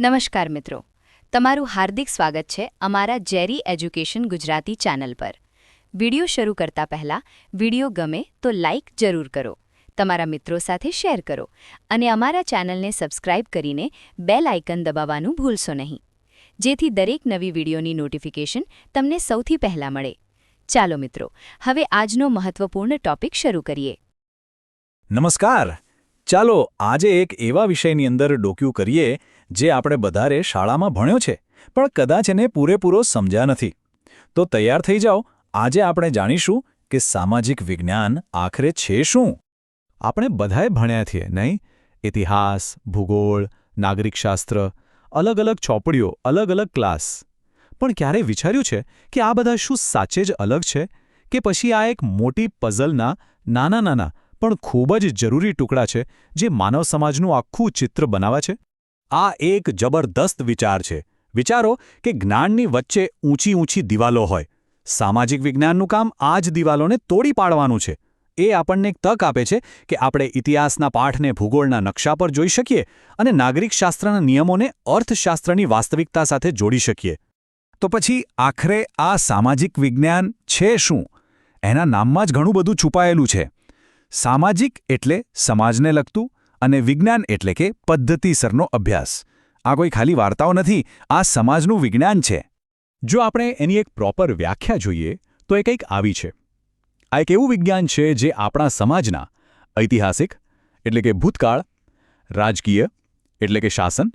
નમસ્કાર મિત્રો, તમારું હાર્દિક સ્વાગત છે અમારા જેરી એજ્યુકેશન ગુજરાતી ચેનલ પર. વિડિયો શરૂ કરતા પહેલા વિડિયો ગમે તો લાઇક જરૂર કરો, તમારા મિત્રો સાથે શેર કરો અને અમારા ચેનલને સબસ્ક્રાઇબ કરીને બેલ આઇકન દબાવવાનું ભૂલશો નહીં, જેથી દરેક નવી વિડિયોની નોટિફિકેશન તમને સૌથી પહેલા મળે. ચાલો મિત્રો, હવે આજનો મહત્વપૂર્ણ ટોપિક શરૂ કરીએ. નમસ્કાર. ચાલો આજે એક એવા વિષયની અંદર ડોક્યું કરીએ જે આપણે બધાએ શાળામાં ભણ્યો છે પણ કદાચ એને પૂરેપૂરો સમજ્યા નથી. તો તૈયાર થઈ જાઓ, આજે આપણે જાણીશું કે સામાજિક વિજ્ઞાન આખરે છે શું. આપણે બધાએ ભણ્યા છીએ નહીં? ઇતિહાસ, ભૂગોળ, નાગરિકશાસ્ત્ર, અલગ અલગ ચોપડીઓ, અલગ અલગ ક્લાસ. પણ ક્યારેય વિચાર્યું છે કે આ બધા શું સાચે જ અલગ છે કે પછી આ એક મોટી પઝલના નાના નાના પણ ખૂબ જ જરૂરી ટુકડા છે જે માનવ સમાજનું આખું ચિત્ર બનાવે છે? આ એક જબરદસ્ત વિચાર છે. વિચારો કે જ્ઞાનની વચ્ચે ઊંચી ઊંચી દિવાલો હોય. સામાજિક વિજ્ઞાનનું કામ આ જ દિવાલોને તોડી પાડવાનું છે. એ આપણને એક તક આપે છે કે આપણે ઇતિહાસના પાઠને ભૂગોળના નકશા પર જોઈ શકીએ અને નાગરિકશાસ્ત્રના નિયમોને અર્થશાસ્ત્રની વાસ્તવિકતા સાથે જોડી શકીએ. તો પછી આખરે આ સામાજિક વિજ્ઞાન છે શું? એના નામમાં જ ઘણું બધું છુપાયેલું છે. સામાજિક એટલે સમાજને લગતું અને વિજ્ઞાન એટલે કે પદ્ધતિસરનો અભ્યાસ. આ કોઈ ખાલી વાર્તાઓ નથી, આ સમાજનું વિજ્ઞાન છે. જો આપણે એની એક પ્રોપર વ્યાખ્યા જોઈએ તો એ કંઈક આવી છે. આ એક એવું વિજ્ઞાન છે જે આપણા સમાજના ઐતિહાસિક એટલે કે ભૂતકાળ, રાજકીય એટલે કે શાસન,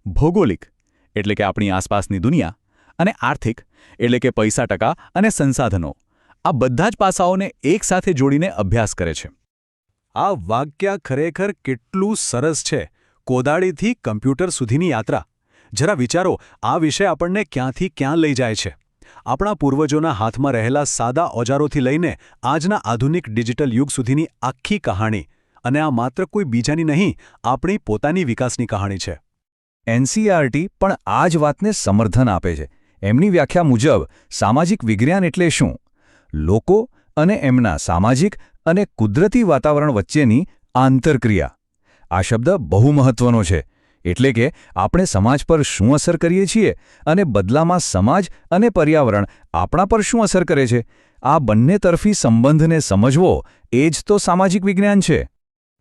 ભૌગોલિક એટલે કે આપણી આસપાસની દુનિયા અને આર્થિક એટલે કે પૈસા ટકા અને સંસાધનો, આ બધા જ પાસાઓને એકસાથે જોડીને અભ્યાસ કરે છે. આ વાક્ય ખરેખર કેટલું સરસ છે. કોદાળીથી કમ્પ્યુટર સુધીની યાત્રા. જરા વિચારો, આ વિષય આપણને ક્યાંથી ક્યાં લઈ જાય છે. આપણા પૂર્વજોના હાથમાં રહેલા સાદા ઓજારોથી લઈને આજના આધુનિક ડિજિટલ યુગ સુધીની આખી કહાણી. અને આ માત્ર કોઈ બીજાની નહીં, આપણી પોતાની વિકાસની કહાણી છે. એનસીઈઆરટી પણ આ જ વાતને સમર્થન આપે છે. એમની વ્યાખ્યા મુજબ સામાજિક વિજ્ઞાન એટલે શું? લોકો અને એમના સામાજિક અને કુદરતી વાતાવરણ વચ્ચેની આંતરક્રિયા. આ શબ્દ બહુ મહત્વનો છે. એટલે કે આપણે સમાજ પર શું અસર કરીએ છીએ અને બદલામાં સમાજ અને પર્યાવરણ આપણા પર શું અસર કરે છે. આ બંને તરફી સંબંધને સમજવો એ જ તો સામાજિક વિજ્ઞાન છે.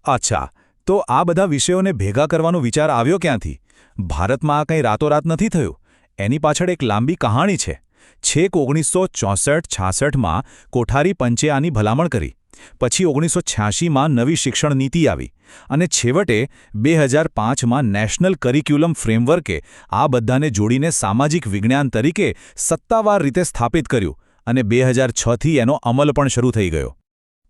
અચ્છા, તો આ બધા વિષયોને ભેગા કરવાનો વિચાર આવ્યો ક્યાંથી? ભારતમાં આ કંઈ રાતોરાત નથી થયું. એની પાછળ એક લાંબી કહાણી છે. છેક 1964-66માં કોઠારી પંચે આની ભલામણ કરી. પછી 1986માં નવી શિક્ષણ નીતિ આવી અને છેવટે 2005માં નેશનલ કરિક્યુલમ ફ્રેમવર્કે આ બધાને જોડીને સામાજિક વિજ્ઞાન તરીકે સત્તાવાર રીતે સ્થાપિત કર્યું અને 2006થી એનો અમલ પણ શરૂ થઈ ગયો.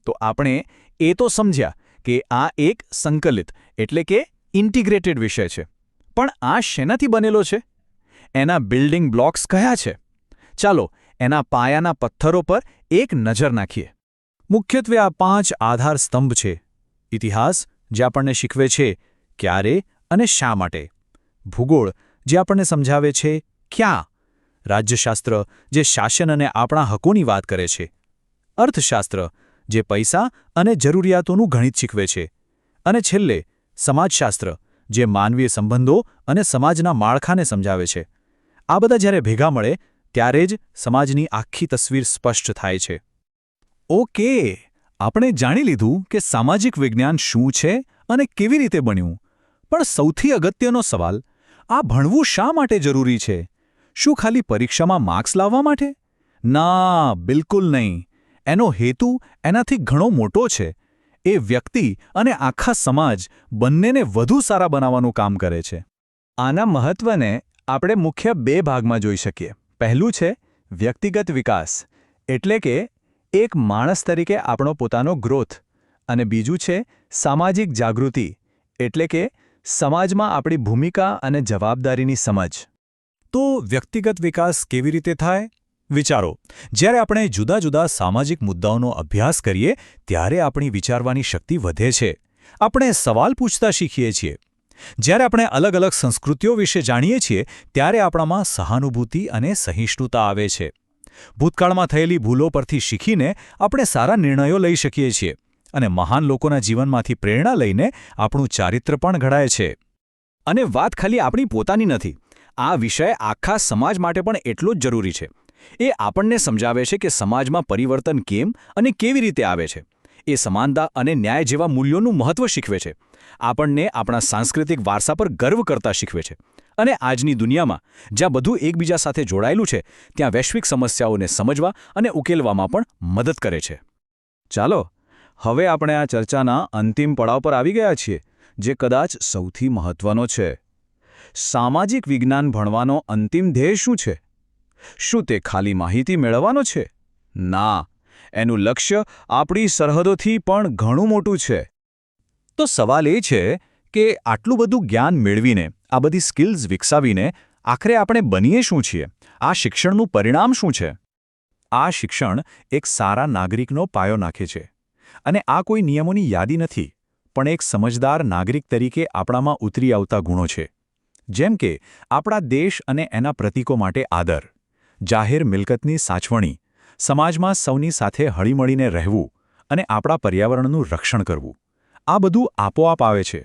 તો આપણે એ તો સમજ્યા કે આ એક સંકલિત એટલે કે ઇન્ટિગ્રેટેડ વિષય છે. પણ આ શેનાથી બનેલો છે? એના બિલ્ડિંગ બ્લોક્સ કયા છે? ચાલો એના પાયાના પથ્થરો પર એક નજર નાખીએ. મુખ્યત્વે આ 5 આધાર સ્તંભ છે. ઇતિહાસ, જે આપણને શીખવે છે ક્યારે અને શા માટે. ભૂગોળ, જે આપણને સમજાવે છે ક્યાં. રાજ્યશાસ્ત્ર, જે શાસન અને આપણા હકોની વાત કરે છે. અર્થશાસ્ત્ર, જે પૈસા અને જરૂરિયાતોનું ગણિત શીખવે છે. અને છેલ્લે સમાજશાસ્ત્ર, જે માનવીય સંબંધો અને સમાજના માળખાને સમજાવે છે. આ બધા જ્યારે ભેગા મળે ત્યારે જ સમાજની આખી તસવીર સ્પષ્ટ થાય છે. ઓકે, આપણે જાણી લીધું કે સામાજિક વિજ્ઞાન શું છે અને કેવી રીતે બન્યું. પણ સૌથી અગત્યનો સવાલ, આ ભણવું શા માટે જરૂરી છે? શું ખાલી પરીક્ષામાં માર્ક્સ લાવવા માટે? ના, બિલકુલ નહીં. એનો હેતુ એનાથી ઘણો મોટો છે. એ વ્યક્તિ અને આખા સમાજ બંનેને વધુ સારા બનાવવાનું કામ કરે છે. આના મહત્વને આપણે મુખ્ય 2 ભાગમાં જોઈ શકીએ. પહેલું છે વ્યક્તિગત વિકાસ, એટલે કે એક માણસ તરીકે આપણો પોતાનો ગ્રોથ. અને બીજું છે સામાજિક જાગૃતિ, એટલે કે સમાજમાં આપણી ભૂમિકા અને જવાબદારીની સમજ. તો વ્યક્તિગત વિકાસ કેવી રીતે થાય? વિચારો, જ્યારે આપણે જુદા જુદા સામાજિક મુદ્દાઓનો અભ્યાસ કરીએ ત્યારે આપણી વિચારવાની શક્તિ વધે છે. આપણે સવાલ પૂછતા શીખીએ છીએ. જ્યારે આપણે અલગ અલગ સંસ્કૃતિઓ વિશે જાણીએ છીએ ત્યારે આપણામાં સહાનુભૂતિ અને સહિષ્ણુતા આવે છે. ભૂતકાળમાં થયેલી ભૂલો પરથી શીખીને આપણે સારા નિર્ણયો લઈ શકીએ છીએ અને મહાન લોકોના જીવનમાંથી પ્રેરણા લઈને આપણું ચારિત્ર પણ ઘડાય છે. અને વાત ખાલી આપણી પોતાની નથી. આ વિષય આખા સમાજ માટે પણ એટલો જ જરૂરી છે. એ આપણને સમજાવે છે કે સમાજમાં પરિવર્તન કેમ અને કેવી રીતે આવે છે. એ સમાનતા અને ન્યાય જેવા મૂલ્યોનું મહત્વ શીખવે છે. આપણને આપણા સાંસ્કૃતિક વારસા પર ગર્વ કરતા શીખવે છે. અને આજની દુનિયામાં જ્યાં બધું એકબીજા સાથે જોડાયેલું છે ત્યાં વૈશ્વિક સમસ્યાઓને સમજવા અને ઉકેલવામાં પણ મદદ કરે છે. ચાલો, હવે આપણે આ ચર્ચાના અંતિમ પડાવ પર આવી ગયા છીએ, જે કદાચ સૌથી મહત્વનો છે. સામાજિક વિજ્ઞાન ભણવાનો અંતિમ ધ્યેય શું છે? શું તે ખાલી માહિતી મેળવવાનો છે? ના, એનું લક્ષ્ય આપણી સરહદોથી પણ ઘણું મોટું છે. તો સવાલ એ છે કે આટલું બધું જ્ઞાન મેળવીને, આ બધી સ્કિલ્સ વિકસાવીને આખરે આપણે બનીએ શું છીએ? આ શિક્ષણનું પરિણામ શું છે? આ શિક્ષણ એક સારા નાગરિકનો પાયો નાખે છે. અને આ કોઈ નિયમોની યાદી નથી, પણ એક સમજદાર નાગરિક તરીકે આપણામાં ઉતરી આવતા ગુણો છે. જેમ કે આપણા દેશ અને એના પ્રતીકો માટે આદર, જાહેર મિલકતની સાચવણી, સમાજમાં સૌની સાથે હળીમળીને રહેવું અને આપણા પર્યાવરણનું રક્ષણ કરવું. આ બધું આપોઆપ આવે છે.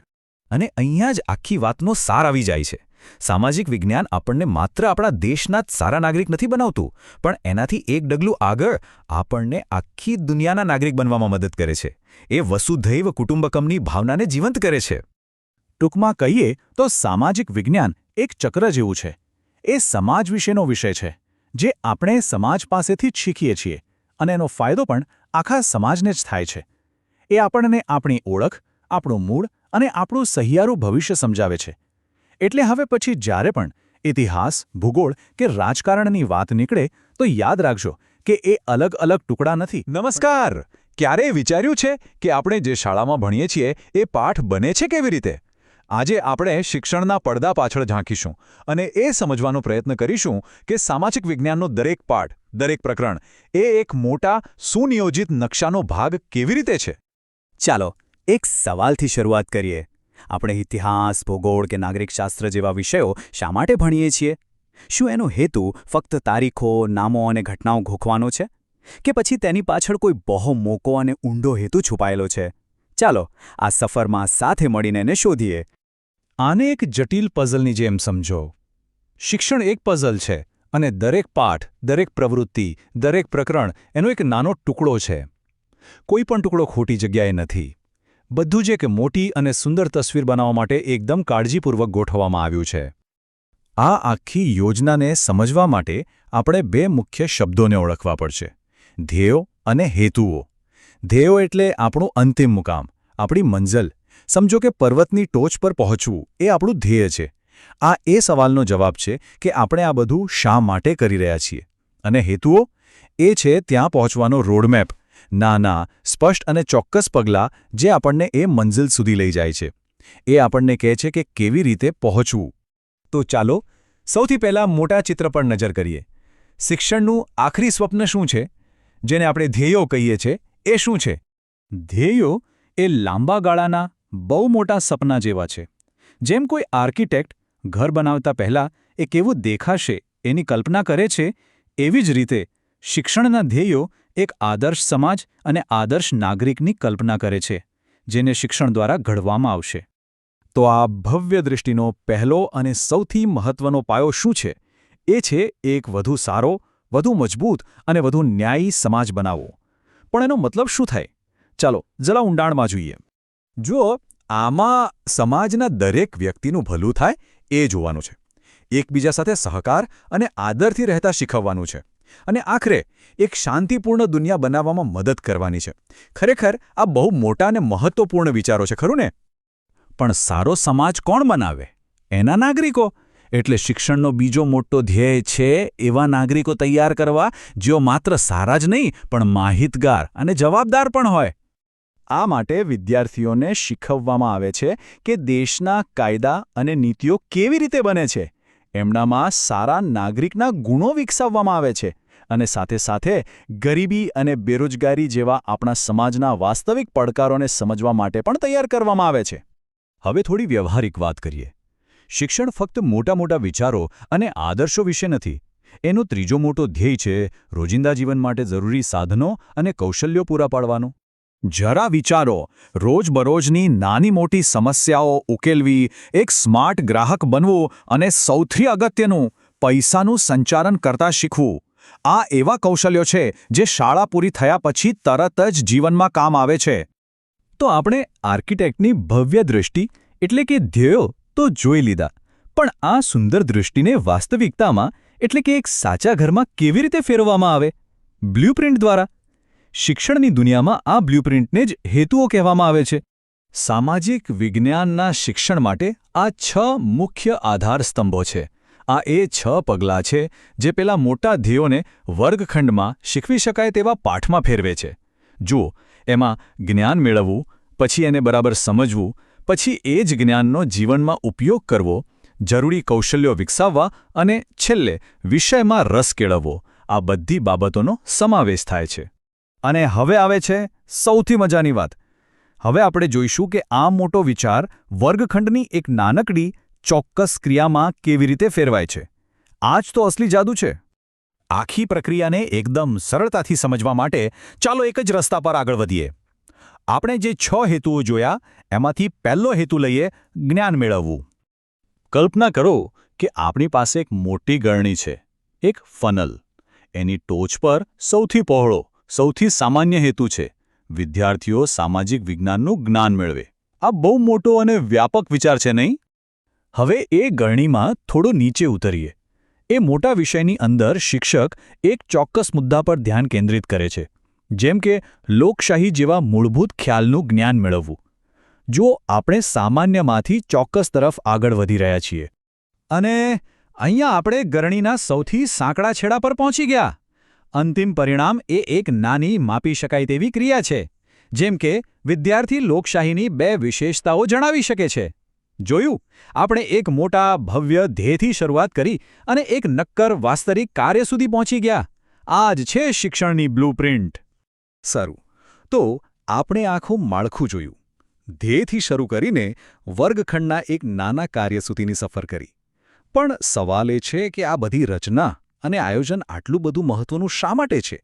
અને અહીંયા જ આખી વાતનો સાર આવી જાય છે. સામાજિક વિજ્ઞાન આપણને માત્ર આપણા દેશના જ સારા નાગરિક નથી બનાવતું, પણ એનાથી એક ડગલું આગળ આપણને આખી દુનિયાના નાગરિક બનવામાં મદદ કરે છે. એ વસુધૈવ કુટુંબકમની ભાવનાને જીવંત કરે છે. ટૂંકમાં કહીએ તો સામાજિક વિજ્ઞાન એક ચક્ર જેવું છે. એ સમાજ વિશેનો વિષય છે, જે આપણે સમાજ પાસેથી જ શીખીએ છીએ, અને એનો ફાયદો પણ આખા સમાજને જ થાય છે. એ આપણને આપણી ઓળખ, આપણું મૂળ અને આપણું સહિયારું ભવિષ્ય સમજાવે છે. એટલે હવે પછી જ્યારે પણ ઇતિહાસ, ભૂગોળ કે રાજકારણની વાત નીકળે તો યાદ રાખજો કે એ અલગ અલગ ટુકડા નથી. નમસ્કાર! ક્યારેય વિચાર્યું છે કે આપણે જે શાળામાં ભણીએ છીએ એ પાઠ બને છે કેવી રીતે? આજે આપણે શિક્ષણના પડદા પાછળ ઝાંકીશું અને એ સમજવાનો પ્રયત્ન કરીશું કે સામાજિક વિજ્ઞાનનો દરેક પાઠ, દરેક પ્રકરણ એ એક મોટા સુનિયોજિત નકશાનો ભાગ કેવી રીતે છે. ચાલો, એક સવાલથી શરૂઆત કરીએ. આપણે ઇતિહાસ, ભૂગોળ કે નાગરિકશાસ્ત્ર જેવા વિષયો શા માટે ભણીએ છીએ? શું એનો હેતુ ફક્ત તારીખો, નામો અને ઘટનાઓ ઘોખવાનો છે? કે પછી તેની પાછળ કોઈ બહુ મોકો અને ઊંડો હેતુ છુપાયેલો છે? ચાલો, આ સફરમાં સાથે મળીને એને શોધીએ. આને એક જટિલ પઝલની જેમ સમજો. શિક્ષણ એક પઝલ છે અને દરેક પાઠ, દરેક પ્રવૃત્તિ, દરેક પ્રકરણ એનો એક નાનો ટુકડો છે. કોઈ પણ ટુકડો ખોટી જગ્યાએ નથી. બધું જ એક મોટી અને સુંદર તસવીર બનાવવા માટે એકદમ કાળજીપૂર્વક ગોઠવવામાં આવ્યું છે. આ આખી યોજનાને સમજવા માટે આપણે બે મુખ્ય શબ્દોને ઓળખવા પડશે: ધ્યેયો અને હેતુઓ. ધ્યેયો એટલે આપણું અંતિમ મુકામ, આપણી મંઝલ. સમજો કે પર્વતની ટોચ પર પહોંચવું એ આપણું ધ્યેય છે. આ એ સવાલનો જવાબ છે કે આપણે આ બધું શા માટે કરી રહ્યા છીએ. અને હેતુઓ? એ છે ત્યાં પહોંચવાનો રોડમેપ, નાના, સ્પષ્ટ અને ચોક્કસ પગલાં જે આપણને એ મંઝિલ સુધી લઈ જાય છે. એ આપણને કહે છે કે કેવી રીતે પહોંચવું. તો ચાલો સૌથી પહેલાં મોટા ચિત્ર પર નજર કરીએ. શિક્ષણનું આખરી સ્વપ્ન શું છે, જેને આપણે ધ્યેયો કહીએ છીએ, એ શું છે? ધ્યેયો એ લાંબા ગાળાના બહુ મોટા સપના જેવા છે. જેમ કોઈ આર્કિટેક્ટ ઘર બનાવતા પહેલાં એ કેવું દેખાશે એની કલ્પના કરે છે, એવી જ રીતે શિક્ષણના ધ્યેયો એક આદર્શ સમાજ અને આદર્શ નાગરિકની કલ્પના કરે છે, જેને શિક્ષણ દ્વારા ઘડવામાં આવશે. તો આ ભવ્ય દૃષ્ટિનો પહેલો અને સૌથી મહત્વનો પાયો શું છે? એ છે એક વધુ સારો, વધુ મજબૂત અને વધુ ન્યાયી સમાજ બનાવવો. પણ એનો મતલબ શું થાય? ચાલો જરા ઊંડાણમાં જોઈએ. જુઓ, આમાં સમાજના દરેક વ્યક્તિનું ભલું થાય એ જોવાનું છે. એકબીજા સાથે સહકાર અને આદરથી રહેતા શીખવવાનું છે. અને આખરે એક શાંતિપૂર્ણ દુનિયા બનાવવામાં મદદ કરવાની છે. ખરેખર આ બહુ મોટા અને મહત્વપૂર્ણ વિચારો છે, ખરું ને? પણ સારો સમાજ કોણ બનાવે? એના નાગરિકો. એટલે શિક્ષણનો બીજો મોટો ધ્યેય છે એવા નાગરિકો તૈયાર કરવા જેઓ માત્ર સારા જ નહીં પણ માહિતગાર અને જવાબદાર પણ હોય. આ માટે વિદ્યાર્થીઓને શીખવવામાં આવે છે કે દેશના કાયદા અને નીતિઓ કેવી રીતે બને છે. એમનામાં સારા નાગરિકના ગુણો વિકસાવવામાં આવે છે અને સાથે સાથે ગરીબી અને બેરોજગારી જેવા આપણા સમાજના વાસ્તવિક પડકારોને સમજવા માટે પણ તૈયાર કરવામાં આવે છે. હવે થોડી વ્યવહારિક વાત કરીએ. શિક્ષણ ફક્ત મોટા મોટા વિચારો અને આદર્શો વિશે નથી. એનો ત્રીજો મોટો ધ્યેય છે રોજિંદા જીવન માટે જરૂરી સાધનો અને કૌશલ્યો પૂરા પાડવાનું. જરા વિચારો, રોજબરોજની નાની મોટી સમસ્યાઓ ઉકેલવી, એક સ્માર્ટ ગ્રાહક બનવું અને સૌથી અગત્યનું પૈસાનું સંચાલન કરતા શીખવું. આ એવા કૌશલ્યો છે જે શાળા પૂરી થયા પછી તરત જ જીવનમાં કામ આવે છે. તો આપણે આર્કિટેક્ટની ભવ્ય દૃષ્ટિ એટલે કે ધ્યેયો તો જોઈ લીધા, પણ આ સુંદર દૃષ્ટિને વાસ્તવિકતામાં એટલે કે એક સાચા ઘરમાં કેવી રીતે ફેરવવામાં આવે? બ્લ્યુપ્રિન્ટ દ્વારા. શિક્ષણની દુનિયામાં આ બ્લ્યુપ્રિન્ટને જ હેતુઓ કહેવામાં આવે છે. સામાજિક વિજ્ઞાનના શિક્ષણ માટે આ 6 મુખ્ય આધારસ્તંભો છે. આ એ 6 પગલાં છે જે પેલા મોટા ધ્યેયોને વર્ગખંડમાં શીખવી શકાય તેવા પાઠમાં ફેરવે છે. જુઓ, એમાં જ્ઞાન મેળવવું, પછી એને બરાબર સમજવું, પછી એ જ જ્ઞાનનો જીવનમાં ઉપયોગ કરવો, જરૂરી કૌશલ્યો વિકસાવવા અને છેલ્લે વિષયમાં રસ કેળવવો, આ બધી બાબતોનો સમાવેશ થાય છે. અને હવે આવે છે સૌથી મજાની વાત. હવે આપણે જોઈશું કે આ મોટો વિચાર વર્ગખંડની એક નાનકડી ચોક્કસ ક્રિયામાં કેવી રીતે ફેરવાય છે. આ જ તો અસલી જાદુ છે. આખી પ્રક્રિયાને એકદમ સરળતાથી સમજવા માટે ચાલો એક જ રસ્તા પર આગળ વધીએ. આપણે જે 6 હેતુઓ જોયા એમાંથી પહેલો હેતુ લઈએ, જ્ઞાન મેળવવું. કલ્પના કરો કે આપણી પાસે એક મોટી ગળણી છે, એક ફનલ. એની ટોચ પર સૌથી પહોળો, સૌથી સામાન્ય હેતુ છે, વિદ્યાર્થીઓ સામાજિક વિજ્ઞાનનું જ્ઞાન મેળવે. આ બહુ મોટો અને વ્યાપક વિચાર છે, નહીં? હવે એ ગળણીમાં થોડો નીચે ઉતરીએ. એ મોટા વિષયની અંદર શિક્ષક એક ચોક્કસ મુદ્દા પર ધ્યાન કેન્દ્રિત કરે છે, જેમ કે લોકશાહી જેવા મૂળભૂત ખ્યાલનું જ્ઞાન મેળવવું. જો આપણે સામાન્યમાંથી ચોક્કસ તરફ આગળ વધી રહ્યા છીએ. અને અહીંયા આપણે ગરણીના સૌથી સાંકડા છેડા પર પહોંચી ગયા. અંતિમ પરિણામ એ એક નાની માપી શકાય તેવી ક્રિયા છે, જેમ કે વિદ્યાર્થી લોકશાહીની 2 વિશેષતાઓ જણાવી શકે છે. જોયું, આપણે એક મોટા ભવ્ય ધ્યેયથી શરૂઆત કરી અને એક નક્કર વાસ્તવિક કાર્ય સુધી પહોંચી ગયા. આ જ છે શિક્ષણની બ્લ્યુપ્રિન્ટ. સારું, તો આપણે આખું માળખું જોયું. ધ્યેયથી શરૂ કરીને વર્ગખંડના એક નાના કાર્ય સુધીની સફર કરી. પણ સવાલ એ છે કે આ બધી રચના અને આયોજન આટલું બધું મહત્વનું શા માટે છે?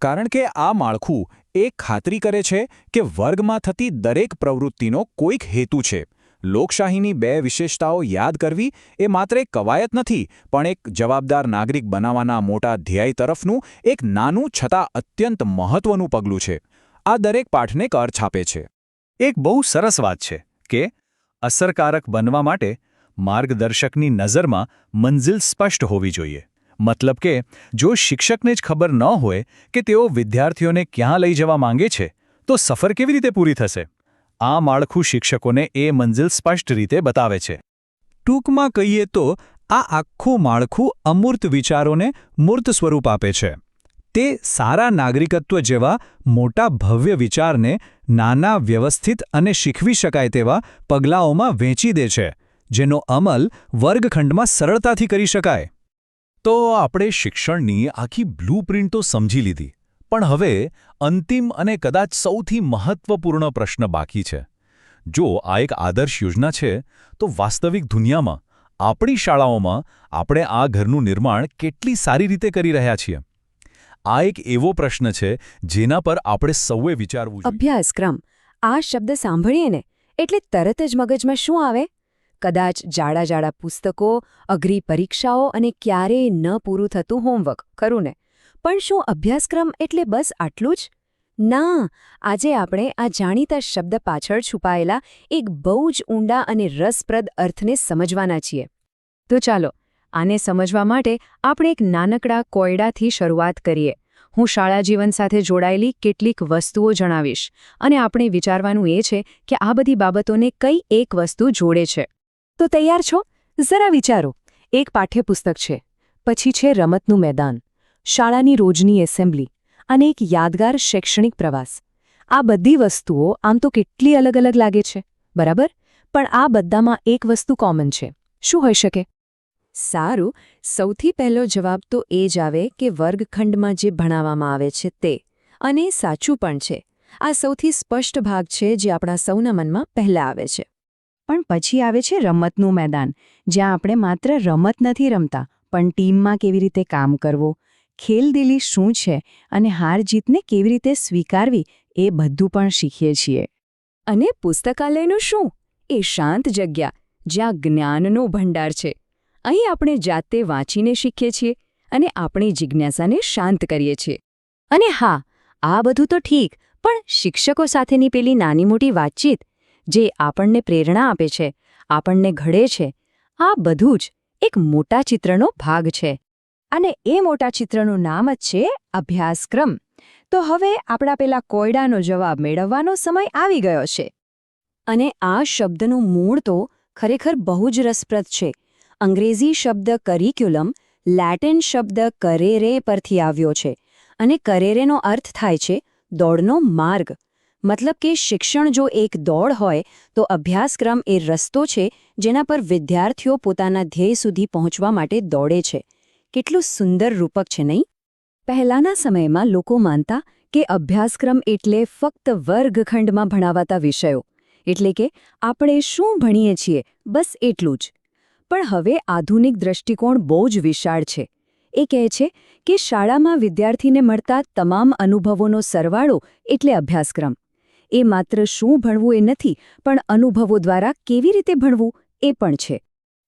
કારણ કે આ માળખું એ ખાતરી કરે છે કે વર્ગમાં થતી દરેક પ્રવૃત્તિનો કોઈક હેતુ છે. લોકશાહીની 2 વિશેષતાઓ યાદ કરવી એ માત્ર એક કવાયત નથી, પણ એક જવાબદાર નાગરિક બનાવવાના મોટા ધ્યેય તરફનું એક નાનું છતાં અત્યંત મહત્વનું પગલું છે. આ દરેક પાઠને એક અર્થ આપે છે. એક બહુ સરસ વાત છે કે અસરકારક બનવા માટે માર્ગદર્શકની નજરમાં મંઝિલ સ્પષ્ટ હોવી જોઈએ. મતલબ કે જો શિક્ષકને જ ખબર ન હોય કે તેઓ વિદ્યાર્થીઓને ક્યાં લઈ જવા માંગે છે, તો સફર કેવી રીતે પૂરી થશે? આ માળખું શિક્ષકોને એ મંઝિલ સ્પષ્ટ રીતે બતાવે છે. ટૂંકમાં કહીએ તો આ આખું માળખું અમૂર્ત વિચારોને મૂર્ત સ્વરૂપ આપે છે. તે સારા નાગરિકત્વ જેવા મોટા ભવ્ય વિચારને નાના વ્યવસ્થિત અને શીખવી શકાય તેવા પગલાઓમાં વહેંચી દે છે, જેનો અમલ વર્ગખંડમાં સરળતાથી કરી શકાય. તો આપણે શિક્ષણની આખી બ્લ્યુપ્રિન્ટ તો સમજી લીધી, પણ હવે અંતિમ અને કદાચ સૌથી મહત્વપૂર્ણ પ્રશ્ન બાકી છે. જો આ એક આદર્શ યોજના છે, તો વાસ્તવિક દુનિયામાં આપણી શાળાઓમાં આપણે આ ઘરનું નિર્માણ કેટલી સારી રીતે કરી રહ્યા છીએ? આ એક એવો પ્રશ્ન છે જેના પર આપણે સૌએ વિચારવું જોઈએ. અભ્યાસક્રમ આ શબ્દ સાંભળીએ ને એટલે તરત જ મગજમાં શું આવે? કદાચ જાડા પુસ્તકો, અઘરી પરીક્ષાઓ અને ક્યારેય ન પૂરું થતું હોમવર્ક, ખરું ને? પણ શું અભ્યાસક્રમ એટલે બસ આટલું જ? ના, આજે આપણે આ જાણીતા શબ્દ પાછળ છુપાયેલા એક બહુ જ ઊંડા અને રસપ્રદ અર્થને સમજવાના છીએ. તો ચાલો, આને સમજવા માટે આપણે એક નાનકડા કોયડાથી શરૂઆત કરીએ. હું શાળા જીવન સાથે જોડાયેલી કેટલીક વસ્તુઓ જણાવીશ, અને આપણે વિચારવાનું એ છે કે આ બધી બાબતોને કઈ એક વસ્તુ જોડે છે. તો તૈયાર છો? જરા વિચારો. એક પાઠ્યપુસ્તક છે, પછી છે રમતનું મેદાન, શાળાની રોજની એસેમ્બલી અને એક યાદગાર શૈક્ષણિક પ્રવાસ. આ બધી વસ્તુઓ આમ તો કેટલી અલગ અલગ લાગે છે, બરાબર? પણ આ બધામાં એક વસ્તુ કોમન છે. શું હોઈ શકે? સારું, સૌથી પહેલો જવાબ તો એ જ આવે કે વર્ગખંડમાં જે ભણાવવામાં આવે છે તે. અને સાચું પણ છે. આ સૌથી સ્પષ્ટ ભાગ છે જે આપણા સૌના મનમાં પહેલા આવે છે. પણ પછી આવે છે રમતનું મેદાન, જ્યાં આપણે માત્ર રમત નથી રમતા, પણ ટીમમાં કેવી રીતે કામ કરવું, ખેલદિલી શું છે અને હાર જીતને કેવી રીતે સ્વીકારવી એ બધું પણ શીખીએ છીએ. અને પુસ્તકાલયનું શું? એ શાંત જગ્યા જ્યાં જ્ઞાનનો ભંડાર છે. અહીં આપણે જાતે વાંચીને શીખીએ છીએ અને આપણી જિજ્ઞાસાને શાંત કરીએ છીએ. અને હા, આ બધું તો ઠીક, પણ શિક્ષકો સાથેની પેલી નાની મોટી વાતચીત જે આપણને પ્રેરણા આપે છે, આપણને ઘડે છે, આ બધું જ એક મોટા ચિત્રનો ભાગ છે. અને એ મોટા ચિત્રનું નામ જ છે અભ્યાસક્રમ. તો હવે આપણા પેલા કોયડાનો જવાબ મેળવવાનો સમય આવી ગયો છે. અને આ શબ્દનું મૂળ તો ખરેખર બહુ જ રસપ્રદ છે. અંગ્રેજી શબ્દ કરિક્યુલમ લેટિન શબ્દ કરેરે પરથી આવ્યો છે. અને કરેરેનો અર્થ થાય છે દોડનો માર્ગ. મતલબ કે શિક્ષણ જો એક દોડ હોય તો અભ્યાસક્રમ એ રસ્તો છે જેના પર વિદ્યાર્થીઓ પોતાના ધ્યેય સુધી પહોંચવા માટે દોડે છે. કેટલું સુંદર રૂપક છે, નહીં? પહેલાંના સમયમાં લોકો માનતા કે અભ્યાસક્રમ એટલે ફક્ત વર્ગખંડમાં ભણાવાતા વિષયો, એટલે કે આપણે શું ભણીએ છીએ બસ એટલું જ. પણ હવે આધુનિક દૃષ્ટિકોણ બહુ જ વિશાળ છે. એ કહે છે કે શાળામાં વિદ્યાર્થીને મળતા તમામ અનુભવોનો સરવાળો એટલે અભ્યાસક્રમ. એ માત્ર શું ભણવું એ નથી, પણ અનુભવો દ્વારા કેવી રીતે ભણવું એ પણ છે.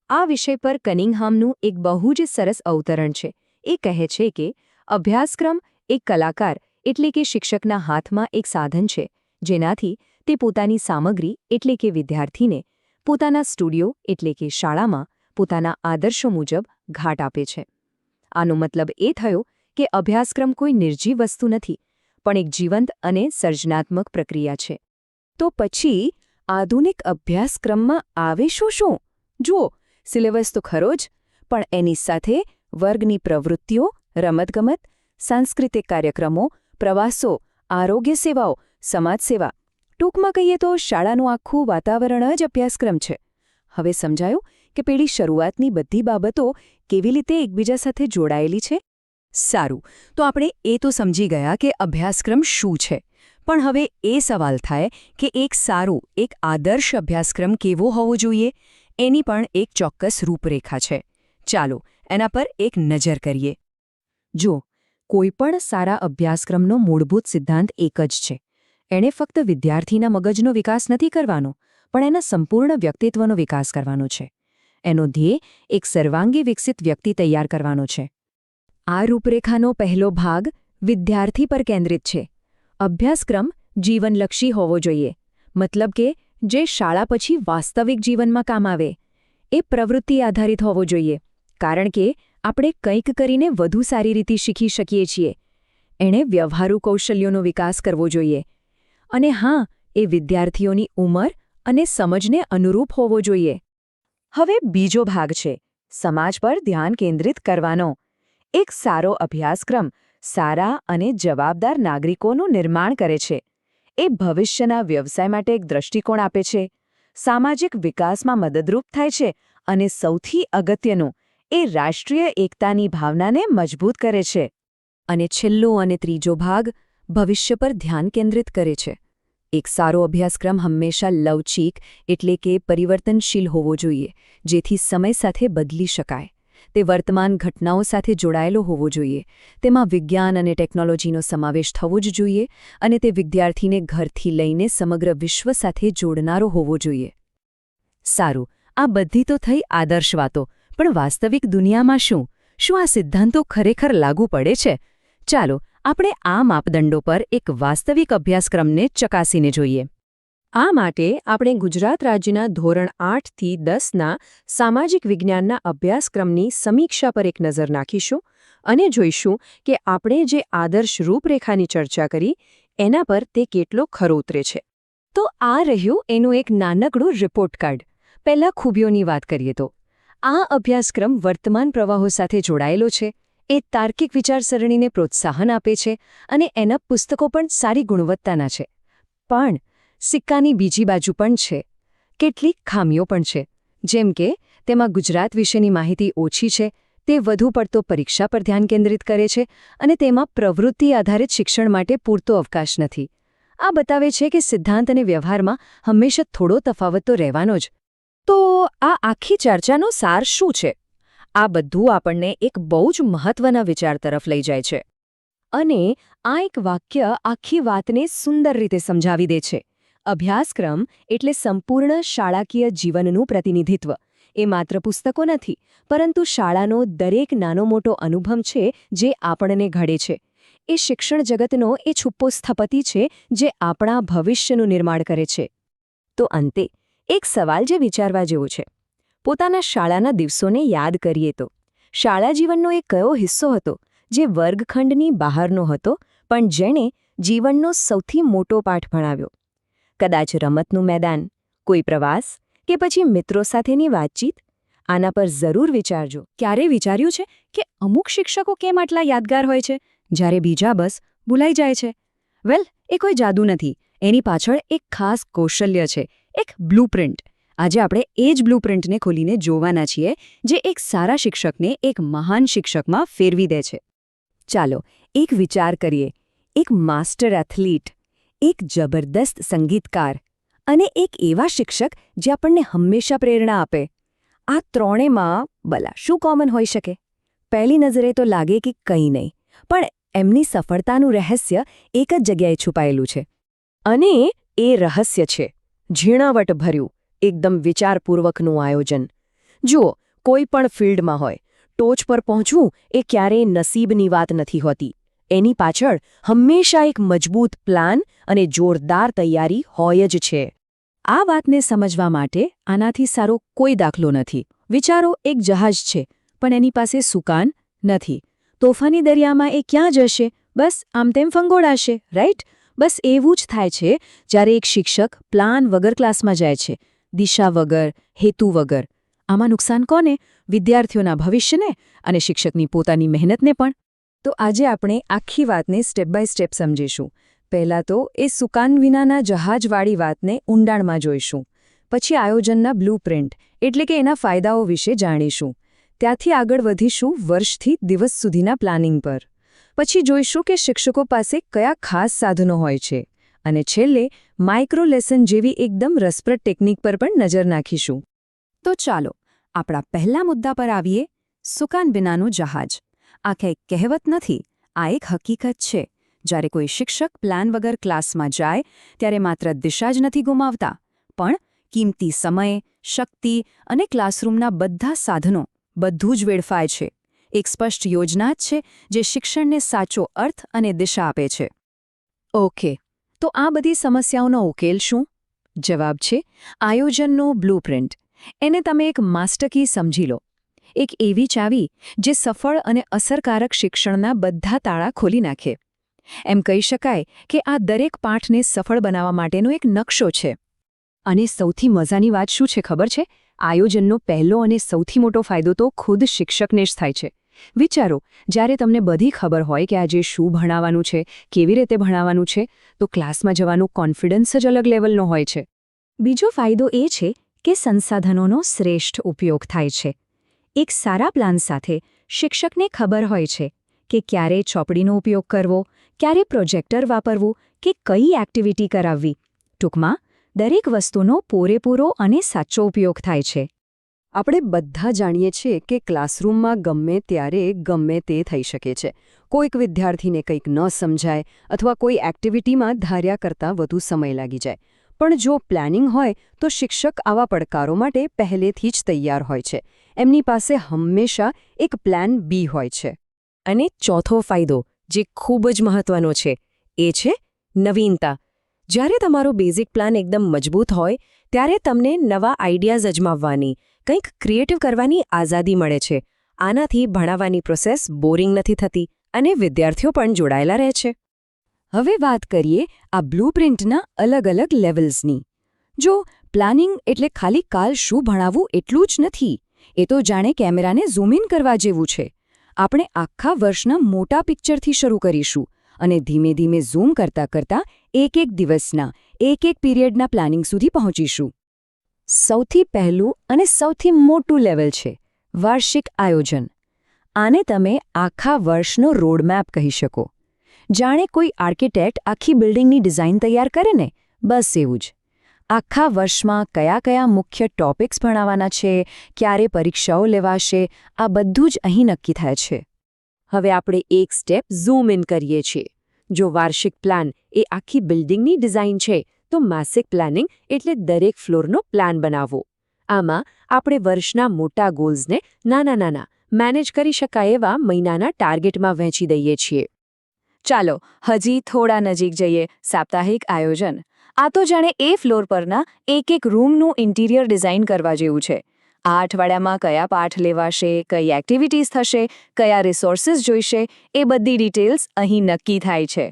આ વિષય પર કનિંગહામનું એક બહુ જ સરસ અવતરણ છે. એ કહે છે કે અભ્યાસક્રમ એક કલાકાર એટલે કે શિક્ષકના હાથમાં એક સાધન છે, જેનાથી તે પોતાની સામગ્રી એટલે કે વિદ્યાર્થીને પોતાના સ્ટુડિયો એટલે કે શાળામાં પોતાના આદર્શો મુજબ ઘાટ આપે છે. આનો મતલબ એ થયો કે અભ્યાસક્રમ કોઈ નિર્જીવ વસ્તુ નથી, પણ એક જીવંત અને સર્જનાત્મક પ્રક્રિયા છે. તો પછી આધુનિક અભ્યાસક્રમમાં આવે શું? જુઓ, સિલેબસ તો ખરો જ, પણ એની સાથે વર્ગની પ્રવૃત્તિઓ, રમતગમત, સાંસ્કૃતિક કાર્યક્રમો, પ્રવાસો, આરોગ્ય સેવાઓ, સમાજ સેવા. ટૂંકમાં કહીએ તો શાળાનું આખું વાતાવરણ જ અભ્યાસક્રમ છે. હવે સમજાયું કે પેલી શરૂઆતની બધી બાબતો કેવી રીતે એકબીજા સાથે જોડાયેલી છે? સારું, તો આપણે એ તો સમજી ગયા કે અભ્યાસક્રમ શું છે. પણ હવે એ સવાલ થાય કે એક સારું, એક આદર્શ અભ્યાસક્રમ કેવો હોવો જોઈએ? એની પણ એક ચોક્કસ રૂપરેખા છે. ચાલો એના પર એક નજર કરીએ. જો, કોઈપણ સારા અભ્યાસક્રમનો મૂળભૂત સિદ્ધાંત એક જ છે. એણે ફક્ત વિદ્યાર્થીના મગજનો વિકાસ નથી કરવાનો, પણ એના સંપૂર્ણ વ્યક્તિત્વનો વિકાસ કરવાનો છે. એનો ધ્યેય એક સર્વાંગી વિકસિત વ્યક્તિ તૈયાર કરવાનો છે. આ રૂપરેખાનો પહેલો ભાગ વિદ્યાર્થી પર કેન્દ્રિત છે. અભ્યાસક્રમ જીવનલક્ષી હોવો જોઈએ. મતલબ કે જે શાળા પછી વાસ્તવિક જીવનમાં કામ આવે. એ પ્રવૃત્તિ આધારિત હોવો જોઈએ, કારણ કે આપણે કંઈક કરીને વધુ સારી રીતે શીખી શકીએ છીએ. એણે વ્યવહારુ કૌશલ્યોનો વિકાસ કરવો જોઈએ. અને હા, એ વિદ્યાર્થીઓની ઉંમર અને સમજને અનુરૂપ હોવો જોઈએ. હવે બીજો ભાગ છે સમાજ પર ધ્યાન કેન્દ્રિત કરવાનો. એક સારો અભ્યાસક્રમ સારા અને જવાબદાર નાગરિકોનું નિર્માણ કરે છે. એ ભવિષ્યના વ્યવસાય માટે એક દૃષ્ટિકોણ આપે છે, સામાજિક વિકાસમાં મદદરૂપ થાય છે અને સૌથી અગત્યનું, એ રાષ્ટ્રીય એકતાની ભાવનાને મજબૂત કરે છે. અને છેલ્લો અને ત્રીજો ભાગ ભવિષ્ય પર ધ્યાન કેન્દ્રિત કરે છે. એક સારો અભ્યાસક્રમ હંમેશા લવચીક એટલે કે પરિવર્તનશીલ હોવો જોઈએ, જેથી સમય સાથે બદલી શકાય. તે વર્તમાન ઘટનાઓ સાથે જોડાયેલો હોવો જોઈએ. તેમાં વિજ્ઞાન અને ટેકનોલોજીનો સમાવેશ થવો જ જોઈએ અને તે વિદ્યાર્થીને ઘરથી લઈને સમગ્ર વિશ્વ સાથે જોડનારો હોવો જોઈએ. સારું, આ બધી તો થઈ આદર્શ વાતો, પણ વાસ્તવિક દુનિયામાં શું? શું આ સિદ્ધાંતો ખરેખર લાગુ પડે છે? ચાલો આપણે આ માપદંડો પર એક વાસ્તવિક અભ્યાસક્રમને ચકાસીને જોઈએ. આ માટે આપણે ગુજરાત રાજ્યના ધોરણ 8 થી 10ના સામાજિક વિજ્ઞાનના અભ્યાસક્રમની સમીક્ષા પર એક નજર નાખીશું અને જોઈશું કે આપણે જે આદર્શ રૂપરેખાની ચર્ચા કરી એના પર તે કેટલો ખરો ઉતરે છે. તો આ રહ્યું એનું એક નાનકડું રિપોર્ટ કાર્ડ. પહેલાં ખૂબીઓની વાત કરીએ તો આ અભ્યાસક્રમ વર્તમાન પ્રવાહો સાથે જોડાયેલો છે. એ તાર્કિક વિચારસરણીને પ્રોત્સાહન આપે છે અને એના પુસ્તકો પણ સારી ગુણવત્તાના છે. પણ સિક્કાની બીજી બાજુ પણ છે. કેટલીક ખામીઓ પણ છે. જેમ કે તેમાં ગુજરાત વિશેની માહિતી ઓછી છે, તે વધુ પડતો પરીક્ષા પર ધ્યાન કેન્દ્રિત કરે છે અને તેમાં પ્રવૃત્તિ આધારિત શિક્ષણ માટે પૂરતો અવકાશ નથી. આ બતાવે છે કે સિદ્ધાંત અને વ્યવહારમાં હંમેશા થોડો તફાવત તો રહેવાનો જ. તો આ આખી ચર્ચાનો સાર શું છે? આ બધું આપણને એક બહુ જ મહત્વના વિચાર તરફ લઈ જાય છે. અને આ એક વાક્ય આખી વાતને સુંદર રીતે સમજાવી દે છે. અભ્યાસક્રમ એટલે સંપૂર્ણ શાળાકીય જીવનનું પ્રતિનિધિત્વ. એ માત્ર પુસ્તકો નથી, પરંતુ શાળાનો દરેક નાનો મોટો અનુભવ છે જે આપણને ઘડે છે. એ શિક્ષણ જગતનો એ છુપ્પો સ્થપતિ છે જે આપણા ભવિષ્યનું નિર્માણ કરે છે. તો અંતે એક સવાલ જે વિચારવા જેવો છે. પોતાના શાળાના દિવસોને યાદ કરીએ તો શાળા જીવનનો એક કયો હિસ્સો હતો જે વર્ગખંડની બહારનો હતો પણ જેણે જીવનનો સૌથી મોટો પાઠ ભણાવ્યો? કદાચ રમતનું મેદાન, કોઈ પ્રવાસ કે પછી મિત્રો સાથેની વાતચીત? આના પર જરૂર વિચારજો. ક્યારે વિચાર્યું છે કે અમુક શિક્ષકો કેમ આટલા યાદગાર હોય છે જ્યારે બીજા બસ ભૂલાઈ જાય છે? વેલ, એ કોઈ જાદુ નથી. એની પાછળ એક ખાસ કૌશલ્ય છે, એક બ્લૂપ્રિન્ટ. આજે આપણે એ જ બ્લૂપ્રિન્ટને ખોલીને જોવાના છીએ જે એક સારા શિક્ષકને એક મહાન શિક્ષકમાં ફેરવી દે છે. ચાલો એક વિચાર કરીએ. એક માસ્ટર એથ્લીટ, એક જબરદસ્ત સંગીતકાર અને એક એવા શિક્ષક જે આપણને હંમેશા પ્રેરણા આપે. આ ત્રણેયમાં ભલા શું કોમન હોઈ શકે? પહેલી નજરે તો લાગે કે કંઈ નહીં, પણ એમની સફળતાનું રહસ્ય એક જ જગ્યાએ છુપાયેલું છે. અને એ રહસ્ય છે ઝીણાવટભર્યું, એકદમ વિચારપૂર્વકનું આયોજન. જુઓ, કોઈ પણ ફિલ્ડમાં હોય, ટોચ પર પહોંચવું એ ક્યારેય નસીબની વાત નથી હોતી. એની પાછળ હંમેશા એક મજબૂત પ્લાન અને જોરદાર તૈયારી હોય જ છે. આ વાતને સમજવા માટે આનાથી સારો કોઈ દાખલો નથી. વિચારો, એક જહાજ છે, પણ એની પાસે સુકાન નથી. તોફાની દરિયામાં એ ક્યાં જશે? બસ આમ તેમ ફંગોળાશે, રાઈટ? બસ એવું જ થાય છે જ્યારે એક શિક્ષક પ્લાન વગર ક્લાસમાં જાય છે, દિશા વગર, હેતુ વગર. આમાં નુકસાન કોને? વિદ્યાર્થીઓના ભવિષ્યને અને શિક્ષકની પોતાની મહેનતને પણ. તો આજે આપણે આખી વાતને સ્ટેપ બાય સ્ટેપ સમજીશું. પહેલાં તો એ સુકાન વિનાના જહાજવાળી વાતને ઊંડાણમાં જોઈશું. પછી આયોજનના બ્લૂપ્રિન્ટ એટલે કે એના ફાયદાઓ વિશે જાણીશું. ત્યાંથી આગળ વધીશું વર્ષથી દિવસ સુધીના પ્લાનિંગ પર. પછી જોઈશું કે શિક્ષકો પાસે કયા ખાસ સાધનો હોય છે. અને છેલ્લે માઇક્રો લેસન જેવી એકદમ રસપ્રદ ટેકનિક પર પણ નજર નાખીશું. તો ચાલો આપણા પહેલા મુદ્દા પર આવીએ. સુકાન વિનાનું જહાજ. આ કંઈ કહેવત નથી, આ એક હકીકત છે. જ્યારે કોઈ શિક્ષક પ્લાન વગર ક્લાસમાં જાય ત્યારે માત્ર દિશા જ નથી ગુમાવતા, પણ કિંમતી સમય, શક્તિ અને ક્લાસરૂમના બધા સાધનો બધું જ વેડફાય છે. એક સ્પષ્ટ યોજના જ છે જે શિક્ષણને સાચો અર્થ અને દિશા આપે છે. ઓકે, તો આ બધી સમસ્યાઓનો ઉકેલ શું? જવાબ છે આયોજનનો બ્લૂપ્રિન્ટ. એને તમે એક માસ્ટરકી સમજી લો. એક એવી ચાવી જે સફળ અને અસરકારક શિક્ષણના બધા તાળા ખોલી નાખે. એમ કહી શકાય કે આ દરેક પાઠને સફળ બનાવવા માટેનો એક નકશો છે. અને સૌથી મજાની વાત શું છે ખબર છે? આયોજનનો પહેલો અને સૌથી મોટો ફાયદો તો ખુદ શિક્ષકને જ થાય છે. વિચારો, જ્યારે તમને બધી ખબર હોય કે આજે શું ભણાવવાનું છે, કેવી રીતે ભણાવવાનું છે, તો ક્લાસમાં જવાનો કોન્ફિડન્સ જ અલગ લેવલનો હોય છે. બીજો ફાયદો એ છે કે સંસાધનોનો શ્રેષ્ઠ ઉપયોગ થાય છે. એક સારા પ્લાન સાથે શિક્ષકને ખબર હોય છે કે ક્યારે ચોપડીનો ઉપયોગ કરવો, ક્યારે પ્રોજેક્ટર વાપરવું કે કઈ એક્ટિવિટી કરાવવી. ટૂંકમાં દરેક વસ્તુનો પૂરેપૂરો અને સાચો ઉપયોગ થાય છે. આપણે બધા જાણીએ છીએ કે ક્લાસરૂમમાં ગમે ત્યારે ગમે તે થઈ શકે છે. કોઈક વિદ્યાર્થીને કંઈક ન સમજાય અથવા કોઈ એક્ટિવિટીમાં ધાર્યા કરતાં વધુ સમય લાગી જાય. પણ જો પ્લાનિંગ હોય તો શિક્ષક આવા પડકારો માટે પહેલેથી જ તૈયાર હોય છે. એમની પાસે હંમેશા એક પ્લાન બી હોય છે. અને ચોથો ફાયદો, જે ખૂબ જ મહત્વનો છે, એ છે નવીનતા. જ્યારે તમારો બેઝિક પ્લાન એકદમ મજબૂત હોય ત્યારે તમને નવા આઈડિયાઝ અજમાવવાની, કંઈક ક્રિએટિવ કરવાની આઝાદી મળે છે. આનાથી ભણાવવાની પ્રોસેસ બોરિંગ નથી થતી અને વિદ્યાર્થીઓ પણ જોડાયેલા રહે છે. હવે વાત કરીએ આ બ્લૂપ્રિન્ટના અલગ અલગ લેવલ્સની. જો પ્લાનિંગ એટલે ખાલી કાલ શું ભણાવવું એટલું જ નથી. એ તો જાણે કેમેરાને ઝૂમ ઇન કરવા જેવું છે. આપણે આખા વર્ષના મોટા પિક્ચરથી શરૂ કરીશું અને ધીમે ધીમે ઝૂમ કરતાં કરતાં એક દિવસના, એક પીરિયડના પ્લાનિંગ સુધી પહોંચીશું. સૌથી પહેલું અને સૌથી મોટું લેવલ છે વાર્ષિક આયોજન. આને તમે આખા વર્ષનો રોડમેપ કહી શકો. જાણે કોઈ આર્કિટેક્ટ આખી બિલ્ડિંગની ડિઝાઇન તૈયાર કરે ને, બસ એવું જ. આખા વર્ષમાં કયા કયા મુખ્ય ટોપિક્સ ભણાવવાના છે, ક્યારે પરીક્ષાઓ લેવાશે, આ બધું જ અહીં નક્કી થાય છે. હવે આપણે એક સ્ટેપ ઝૂમ ઇન કરીએ છીએ. જો વાર્ષિક પ્લાન એ આખી બિલ્ડિંગની ડિઝાઇન છે, તો માસિક પ્લાનિંગ એટલે દરેક ફ્લોરનો પ્લાન બનાવવો. આમાં આપણે વર્ષના મોટા ગોલ્સને નાના મેનેજ કરી શકાય એવા મહિનાના ટાર્ગેટમાં વહેંચી દઈએ છીએ. ચાલો હજી થોડા નજીક જઈએ. સાપ્તાહિક આયોજન. આ તો જાણે એ ફ્લોર પરના એક રૂમનું ઇન્ટિરિયર ડિઝાઇન કરવા જેવું છે. આ અઠવાડિયામાં કયા પાઠ લેવાશે, કઈ એક્ટિવિટીઝ થશે, કયા રિસોર્સિસ જોઈશે, એ બધી ડિટેલ્સ અહીં નક્કી થાય છે.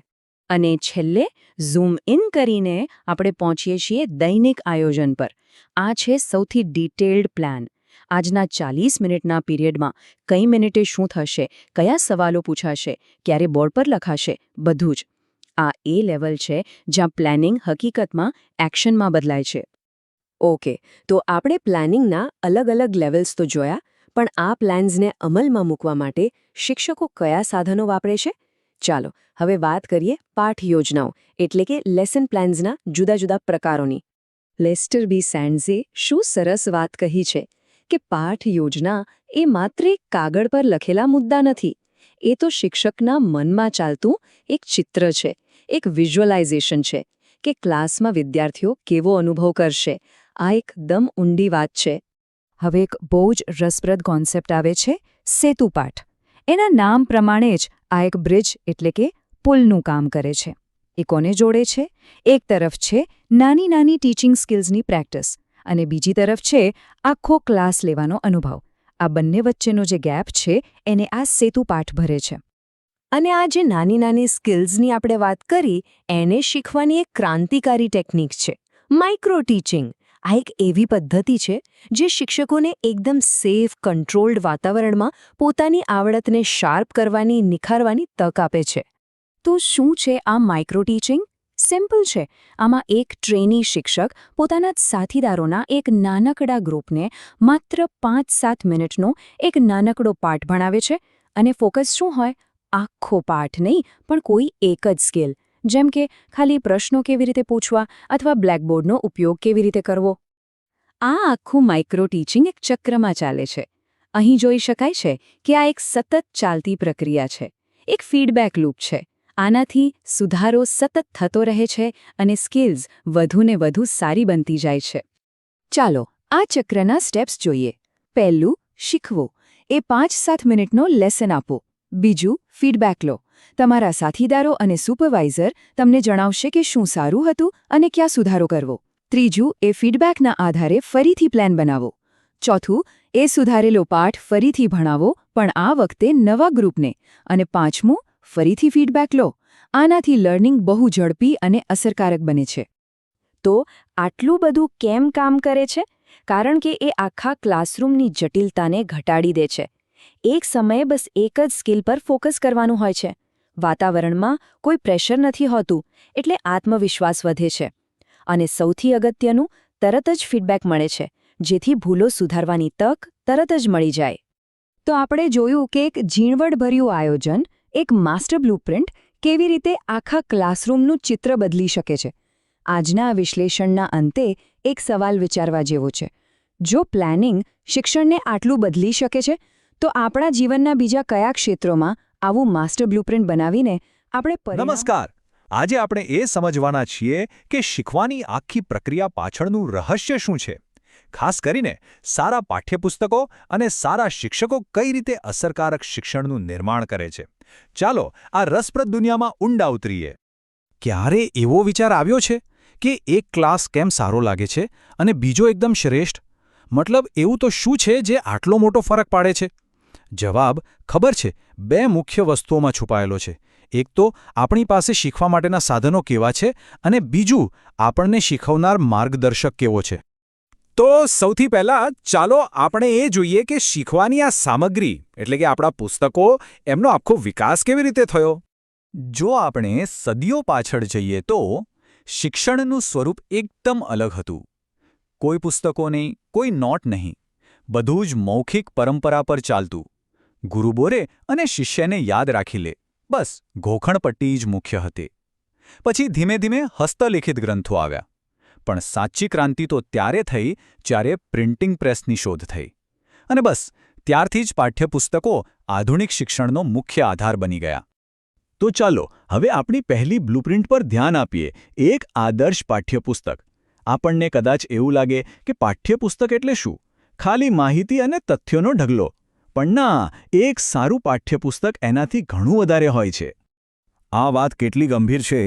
અને છેલ્લે ઝૂમ ઇન કરીને આપણે પહોંચીએ છીએ દૈનિક આયોજન પર. આ છે સૌથી ડિટેલ્ડ પ્લાન. આજના 40 મિનિટના પીરિયડમાં કઈ મિનિટે શું થશે, કયા સવાલો પૂછાશે, ક્યારે બોર્ડ પર લખાશે, બધું જ. આ એ લેવલ છે જ્યાં પ્લાનિંગ હકીકતમાં એક્શનમાં બદલાય છે. ઓકે, તો આપણે પ્લાનિંગના અલગ લેવલ્સ તો જોયા, પણ આ પ્લાન્સને અમલમાં મૂકવા માટે શિક્ષકો કયા સાધનો વાપરે છે? ચાલો હવે વાત કરીએ પાઠ યોજનાઓ એટલે કે લેસન પ્લાન્સના જુદા પ્રકારોની. લેસ્ટર બી સેન્ડ્સે શું સરસ વાત કહી છે કે પાઠ યોજના એ માત્ર એક કાગળ પર લખેલા મુદ્દા નથી. એ તો શિક્ષકના મનમાં ચાલતું એક ચિત્ર છે, એક વિઝ્યુઅલાઇઝેશન છે કે ક્લાસમાં વિદ્યાર્થીઓ કેવો અનુભવ કરશે. આ એકદમ ઊંડી વાત છે. હવે એક બહુ જ રસપ્રદ કોન્સેપ્ટ આવે છે, સેતુપાઠ. એના નામ પ્રમાણે જ આ એક બ્રિજ એટલે કે પુલનું કામ કરે છે. એ કોને જોડે છે? એક તરફ છે નાની ટીચિંગ સ્કિલ્સની પ્રેક્ટિસ અને બીજી તરફ છે આખો ક્લાસ લેવાનો અનુભવ. આ બંને વચ્ચેનો જે ગેપ છે એને આ સેતુપાઠ ભરે છે. અને આ જે નાની સ્કિલ્સની આપણે વાત કરી, એને શીખવાની એક ક્રાંતિકારી ટેકનિક છે, માઇક્રો ટીચિંગ. આ એક એવી પદ્ધતિ છે જે શિક્ષકોને એકદમ સેફ, કંટ્રોલ્ડ વાતાવરણમાં પોતાની આવડતને શાર્પ કરવાની, નિખારવાની તક આપે છે. તો શું છે આ માઇક્રો ટીચિંગ? સિમ્પલ છે. આમાં એક ટ્રેની શિક્ષક પોતાના જ સાથીદારોના એક નાનકડા ગ્રુપને માત્ર 5-7 મિનિટનો એક નાનકડો પાઠ ભણાવે છે. અને ફોકસ શું હોય? આખો પાઠ નહીં, પણ કોઈ એક જ સ્કિલ, જેમ કે ખાલી પ્રશ્નો કેવી રીતે પૂછવા અથવા બ્લેકબોર્ડનો ઉપયોગ કેવી રીતે કરવો. આ આખું માઇક્રો ટીચિંગ એક ચક્રમાં ચાલે છે. અહીં જોઈ શકાય છે કે આ એક સતત ચાલતી પ્રક્રિયા છે, એક ફીડબેક લૂપ છે. આનાથી સુધારો સતત થતો રહે છે અને સ્કિલ્સ વધુને વધુ સારી બનતી જાય છે. ચાલો આ ચક્રના સ્ટેપ્સ જોઈએ. પહેલું, શીખવું. એ 5-7 મિનિટનો લેસન આપો. બીજું, ફીડબેક લો. તમારા સાથીદારો અને સુપરવાઇઝર તમને જણાવશે કે શું સારું હતું અને ક્યાં સુધારો કરવો. ત્રીજું, એ ફીડબેકના આધારે ફરીથી પ્લાન બનાવો. ચોથું, એ સુધારેલો પાઠ ફરીથી ભણાવો, પણ આ વખતે નવા ગ્રુપને. અને પાંચમું, ફરીથી ફીડબેક લો. આનાથી લર્નિંગ બહુ ઝડપી અને અસરકારક બને છે. તો આટલું બધું કેમ કામ કરે છે? કારણ કે એ આખા ક્લાસરૂમની જટિલતાને ઘટાડી દે છે. એક સમયે બસ એક જ સ્કિલ પર ફોકસ કરવાનું હોય છે. વાતાવરણમાં કોઈ પ્રેશર નથી હોતું, એટલે આત્મવિશ્વાસ વધે છે. અને સૌથી અગત્યનું, તરત જ ફીડબેક મળે છે, જેથી ભૂલો સુધારવાની તક તરત જ મળી જાય. તો આપણે જોયું કે એક ઝીણવટભર્યું આયોજન, એક માસ્ટર બ્લુપ્રિન્ટ કેવી રીતે આખા ક્લાસરૂમનું ચિત્ર બદલી શકે છે. આજના વિશ્લેષણના અંતે એક સવાલ વિચારવા જેવો છે. જો પ્લાનિંગ શિક્ષણને આટલું બદલી શકે છે, તો આપણા જીવનના બીજા કયા ક્ષેત્રોમાં આવું માસ્ટર બ્લુપ્રિન્ટ બનાવીને આપણે નમસ્કાર. આજે આપણે એ સમજવાના છીએ કે શીખવાની આખી પ્રક્રિયા પાછળનું રહસ્ય શું છે. ખાસ કરીને સારા પાઠ્યપુસ્તકો અને સારા શિક્ષકો કઈ રીતે અસરકારક શિક્ષણનું નિર્માણ કરે છે. ચાલો આ રસપ્રદ દુનિયામાં ઊંડા ઉતરીએ. ક્યારે એવો વિચાર આવ્યો છે કે એક ક્લાસ કેમ સારો લાગે છે અને બીજો એકદમ શ્રેષ્ઠ? મતલબ એવું તો શું છે જે આટલો મોટો ફરક પાડે છે? જવાબ ખબર છે, 2 મુખ્ય વસ્તુઓમાં છુપાયેલો છે. એક તો આપણી પાસે શીખવા માટેના સાધનો કેવા છે અને બીજું આપણને શીખવનાર માર્ગદર્શક કેવો છે. તો સૌથી પહેલાં ચાલો આપણે એ જોઈએ કે શીખવાની આ સામગ્રી એટલે કે આપણા પુસ્તકો, એમનો આખો વિકાસ કેવી રીતે થયો. જો આપણે સદીઓ પાછળ જઈએ તો શિક્ષણનું સ્વરૂપ એકદમ અલગ હતું. કોઈ પુસ્તકો નહીં, કોઈ નોટ નહીં. બધું જ મૌખિક પરંપરા પર ચાલતું. ગુરુ બોલે અને શિષ્યને યાદ રાખી લે, બસ ઘોખણપટ્ટી જ મુખ્ય હતી. પછી ધીમે ધીમે હસ્તલિખિત ગ્રંથો આવ્યા. પણ સાચી ક્રાંતિ તો ત્યારે થઈ જ્યારે પ્રિન્ટિંગ પ્રેસની શોધ થઈ. અને બસ ત્યારથી જ પાઠ્યપુસ્તકો આધુનિક શિક્ષણનો મુખ્ય આધાર બની ગયા. તો ચાલો હવે આપણી પહેલી બ્લુપ્રિન્ટ પર ધ્યાન આપીએ, એક આદર્શ પાઠ્યપુસ્તક. આપણને કદાચ એવું લાગે કે પાઠ્યપુસ્તક એટલે શું? ખાલી માહિતી અને તથ્યોનો ઢગલો. પણ ના, એક સારું પાઠ્યપુસ્તક એનાથી ઘણું વધારે હોય છે. આ વાત કેટલી ગંભીર છે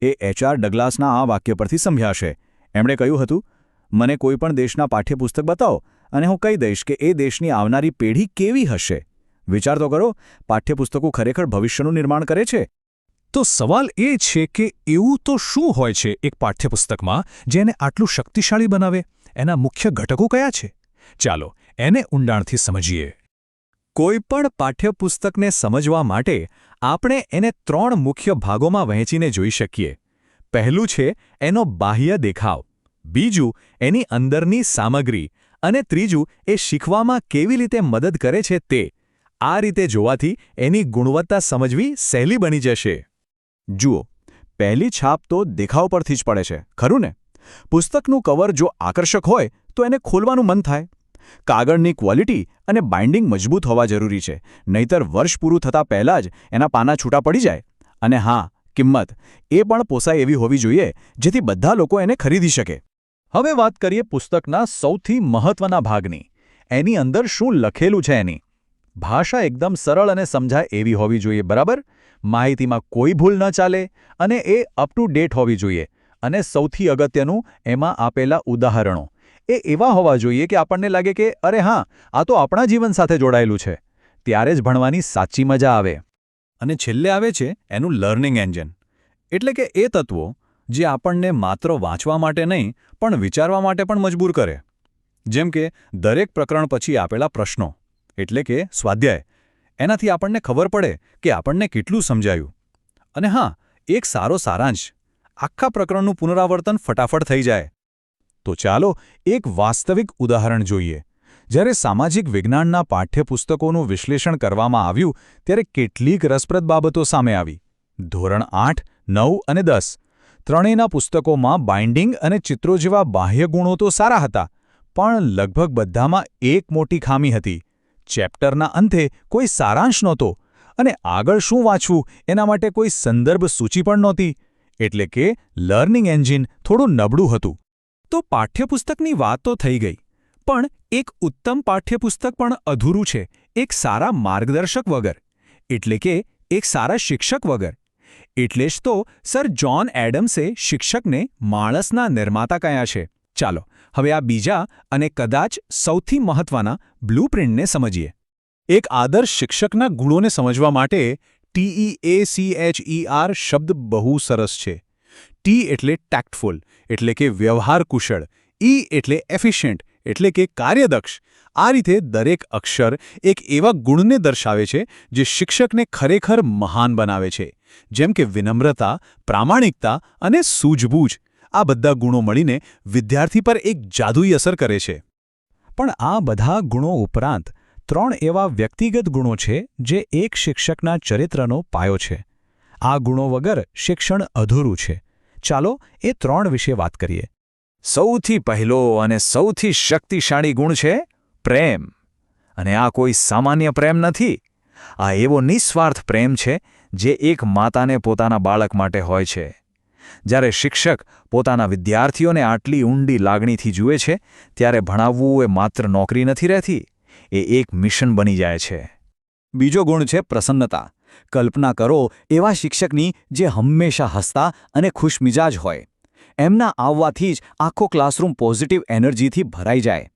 એ HR ડગલાસના આ વાક્ય પરથી સમજાશે. એમણે કહ્યું હતું, મને કોઈપણ દેશના પાઠ્યપુસ્તક બતાવો અને હું કહી દઈશ કે એ દેશની આવનારી પેઢી કેવી હશે. વિચાર તો કરો, પાઠ્યપુસ્તકો ખરેખર ભવિષ્યનું નિર્માણ કરે છે. તો સવાલ એ છે કે એવું તો શું હોય છે એક પાઠ્યપુસ્તકમાં જેને આટલું શક્તિશાળી બનાવે? એના મુખ્ય ઘટકો કયા છે? ચાલો એને ઊંડાણથી સમજીએ. કોઈપણ પાઠ્યપુસ્તકને સમજવા માટે આપણે એને 3 મુખ્ય ભાગોમાં વહેંચીને જોઈ શકીએ. પહેલું છે એનો બાહ્ય દેખાવ, બીજું એની અંદરની સામગ્રી અને ત્રીજું એ શીખવામાં કેવી રીતે મદદ કરે છે તે. આ રીતે જોવાથી એની ગુણવત્તા સમજવી સહેલી બની જશે. જુઓ, પહેલી છાપ તો દેખાવ પરથી જ પડે છે, ખરું ને? પુસ્તકનું કવર જો આકર્ષક હોય તો એને ખોલવાનું મન થાય. કાગળની ક્વોલિટી અને બાઇન્ડિંગ મજબૂત હોવા જરૂરી છે, નહીતર વર્ષ પૂરું થતાં પહેલાં જ એના પાના છૂટા પડી જાય. અને હા, કિંમત એ પણ પોસાય એવી હોવી જોઈએ જેથી બધા લોકો એને ખરીદી શકે. હવે વાત કરીએ પુસ્તકના સૌથી મહત્વના ભાગની, એની અંદર શું લખેલું છે એની. ભાષા એકદમ સરળ અને સમજાય એવી હોવી જોઈએ, બરાબર? માહિતીમાં કોઈ ભૂલ ન ચાલે અને એ અપ ટુ ડેટ હોવી જોઈએ. અને સૌથી અગત્યનું, એમાં આપેલા ઉદાહરણો એ એવા હોવા જોઈએ કે આપણને લાગે કે અરે હા, આ તો આપણા જીવન સાથે જોડાયેલું છે. ત્યારે જ ભણવાની સાચી મજા આવે. અને છેલ્લે આવે છે એનું લર્નિંગ એન્જિન, એટલે કે એ તત્વો જે આપણને માત્ર વાંચવા માટે નહીં પણ વિચારવા માટે પણ મજબૂર કરે. જેમ કે દરેક પ્રકરણ પછી આપેલા પ્રશ્નો, એટલે કે સ્વાધ્યાય. એનાથી આપણને ખબર પડે કે આપણને કેટલું સમજાયું. અને હા, એક સારો સારાંશ, આખા પ્રકરણનું પુનરાવર્તન ફટાફટ થઈ જાય. તો ચાલો એક વાસ્તવિક ઉદાહરણ જોઈએ. જ્યારે સામાજિક વિજ્ઞાનના પાઠ્યપુસ્તકોનું વિશ્લેષણ કરવામાં આવ્યું ત્યારે કેટલીક રસપ્રદ બાબતો સામે આવી. ધોરણ 8, 9 અને 10 ત્રણેયના પુસ્તકોમાં બાઇન્ડિંગ અને ચિત્રો જેવા બાહ્ય ગુણો તો સારા હતા, પણ લગભગ બધામાં એક મોટી ખામી હતી. ચેપ્ટરના અંતે કોઈ સારાંશ નહોતો અને આગળ શું વાંચવું એના માટે કોઈ સંદર્ભ સૂચિ પણ નહોતી. એટલે કે લર્નિંગ એન્જિન થોડું નબળું હતું. તો પાઠ્યપુસ્તકની વાત તો થઈ ગઈ, પણ એક ઉત્તમ પાઠ્યપુસ્તક પણ અધૂરું છે એક સારા માર્ગદર્શક વગર, એટલે કે એક સારા શિક્ષક વગર. એટલે જ તો સર જ્હોન એડમ્સે શિક્ષકને માણસના નિર્માતા કહ્યા છે. ચાલો હવે આ બીજા અને કદાચ સૌથી મહત્વના બ્લુપ્રિન્ટને સમજીએ. એક આદર્શ શિક્ષકના ગુણોને સમજવા માટે TEACHER શબ્દ બહુ સરસ છે. T એટલે ટેક્ટફુલ, એટલે કે વ્યવહાર કુશળ. E એટલે એફિશિયન્ટ, એટલે કે કાર્યદક્ષ. આ રીતે દરેક અક્ષર એક એવા ગુણને દર્શાવે છે જે શિક્ષકને ખરેખર મહાન બનાવે છે. જેમ કે વિનમ્રતા, પ્રામાણિકતા અને સૂઝબૂઝ. આ બધા ગુણો મળીને વિદ્યાર્થી પર એક જાદુઈ અસર કરે છે. પણ આ બધા ગુણો ઉપરાંત 3 એવા વ્યક્તિગત ગુણો છે જે એક શિક્ષકના ચરિત્રનો પાયો છે. આ ગુણો વગર શિક્ષણ અધૂરું છે. ચાલો એ 3 વિશે વાત કરીએ. સૌથી પહેલો અને સૌથી શક્તિશાળી ગુણ છે પ્રેમ. અને આ કોઈ સામાન્ય પ્રેમ નથી. આ એવો નિસ્વાર્થ પ્રેમ છે જે એક માતાને પોતાના બાળક માટે હોય છે. જ્યારે શિક્ષક પોતાના વિદ્યાર્થીઓને આટલી ઊંડી લાગણીથી જુએ છે ત્યારે ભણાવવું એ માત્ર નોકરી નથી રહેતી, એ એક મિશન બની જાય છે. બીજો ગુણ છે પ્રસન્નતા. કલ્પના કરો એવા શિક્ષકની જે હંમેશા હસતા અને ખુશમિજાજ હોય. એમના આવવાથી જ આખો ક્લાસરૂમ પોઝિટિવ એનર્જીથી ભરાઈ જાય.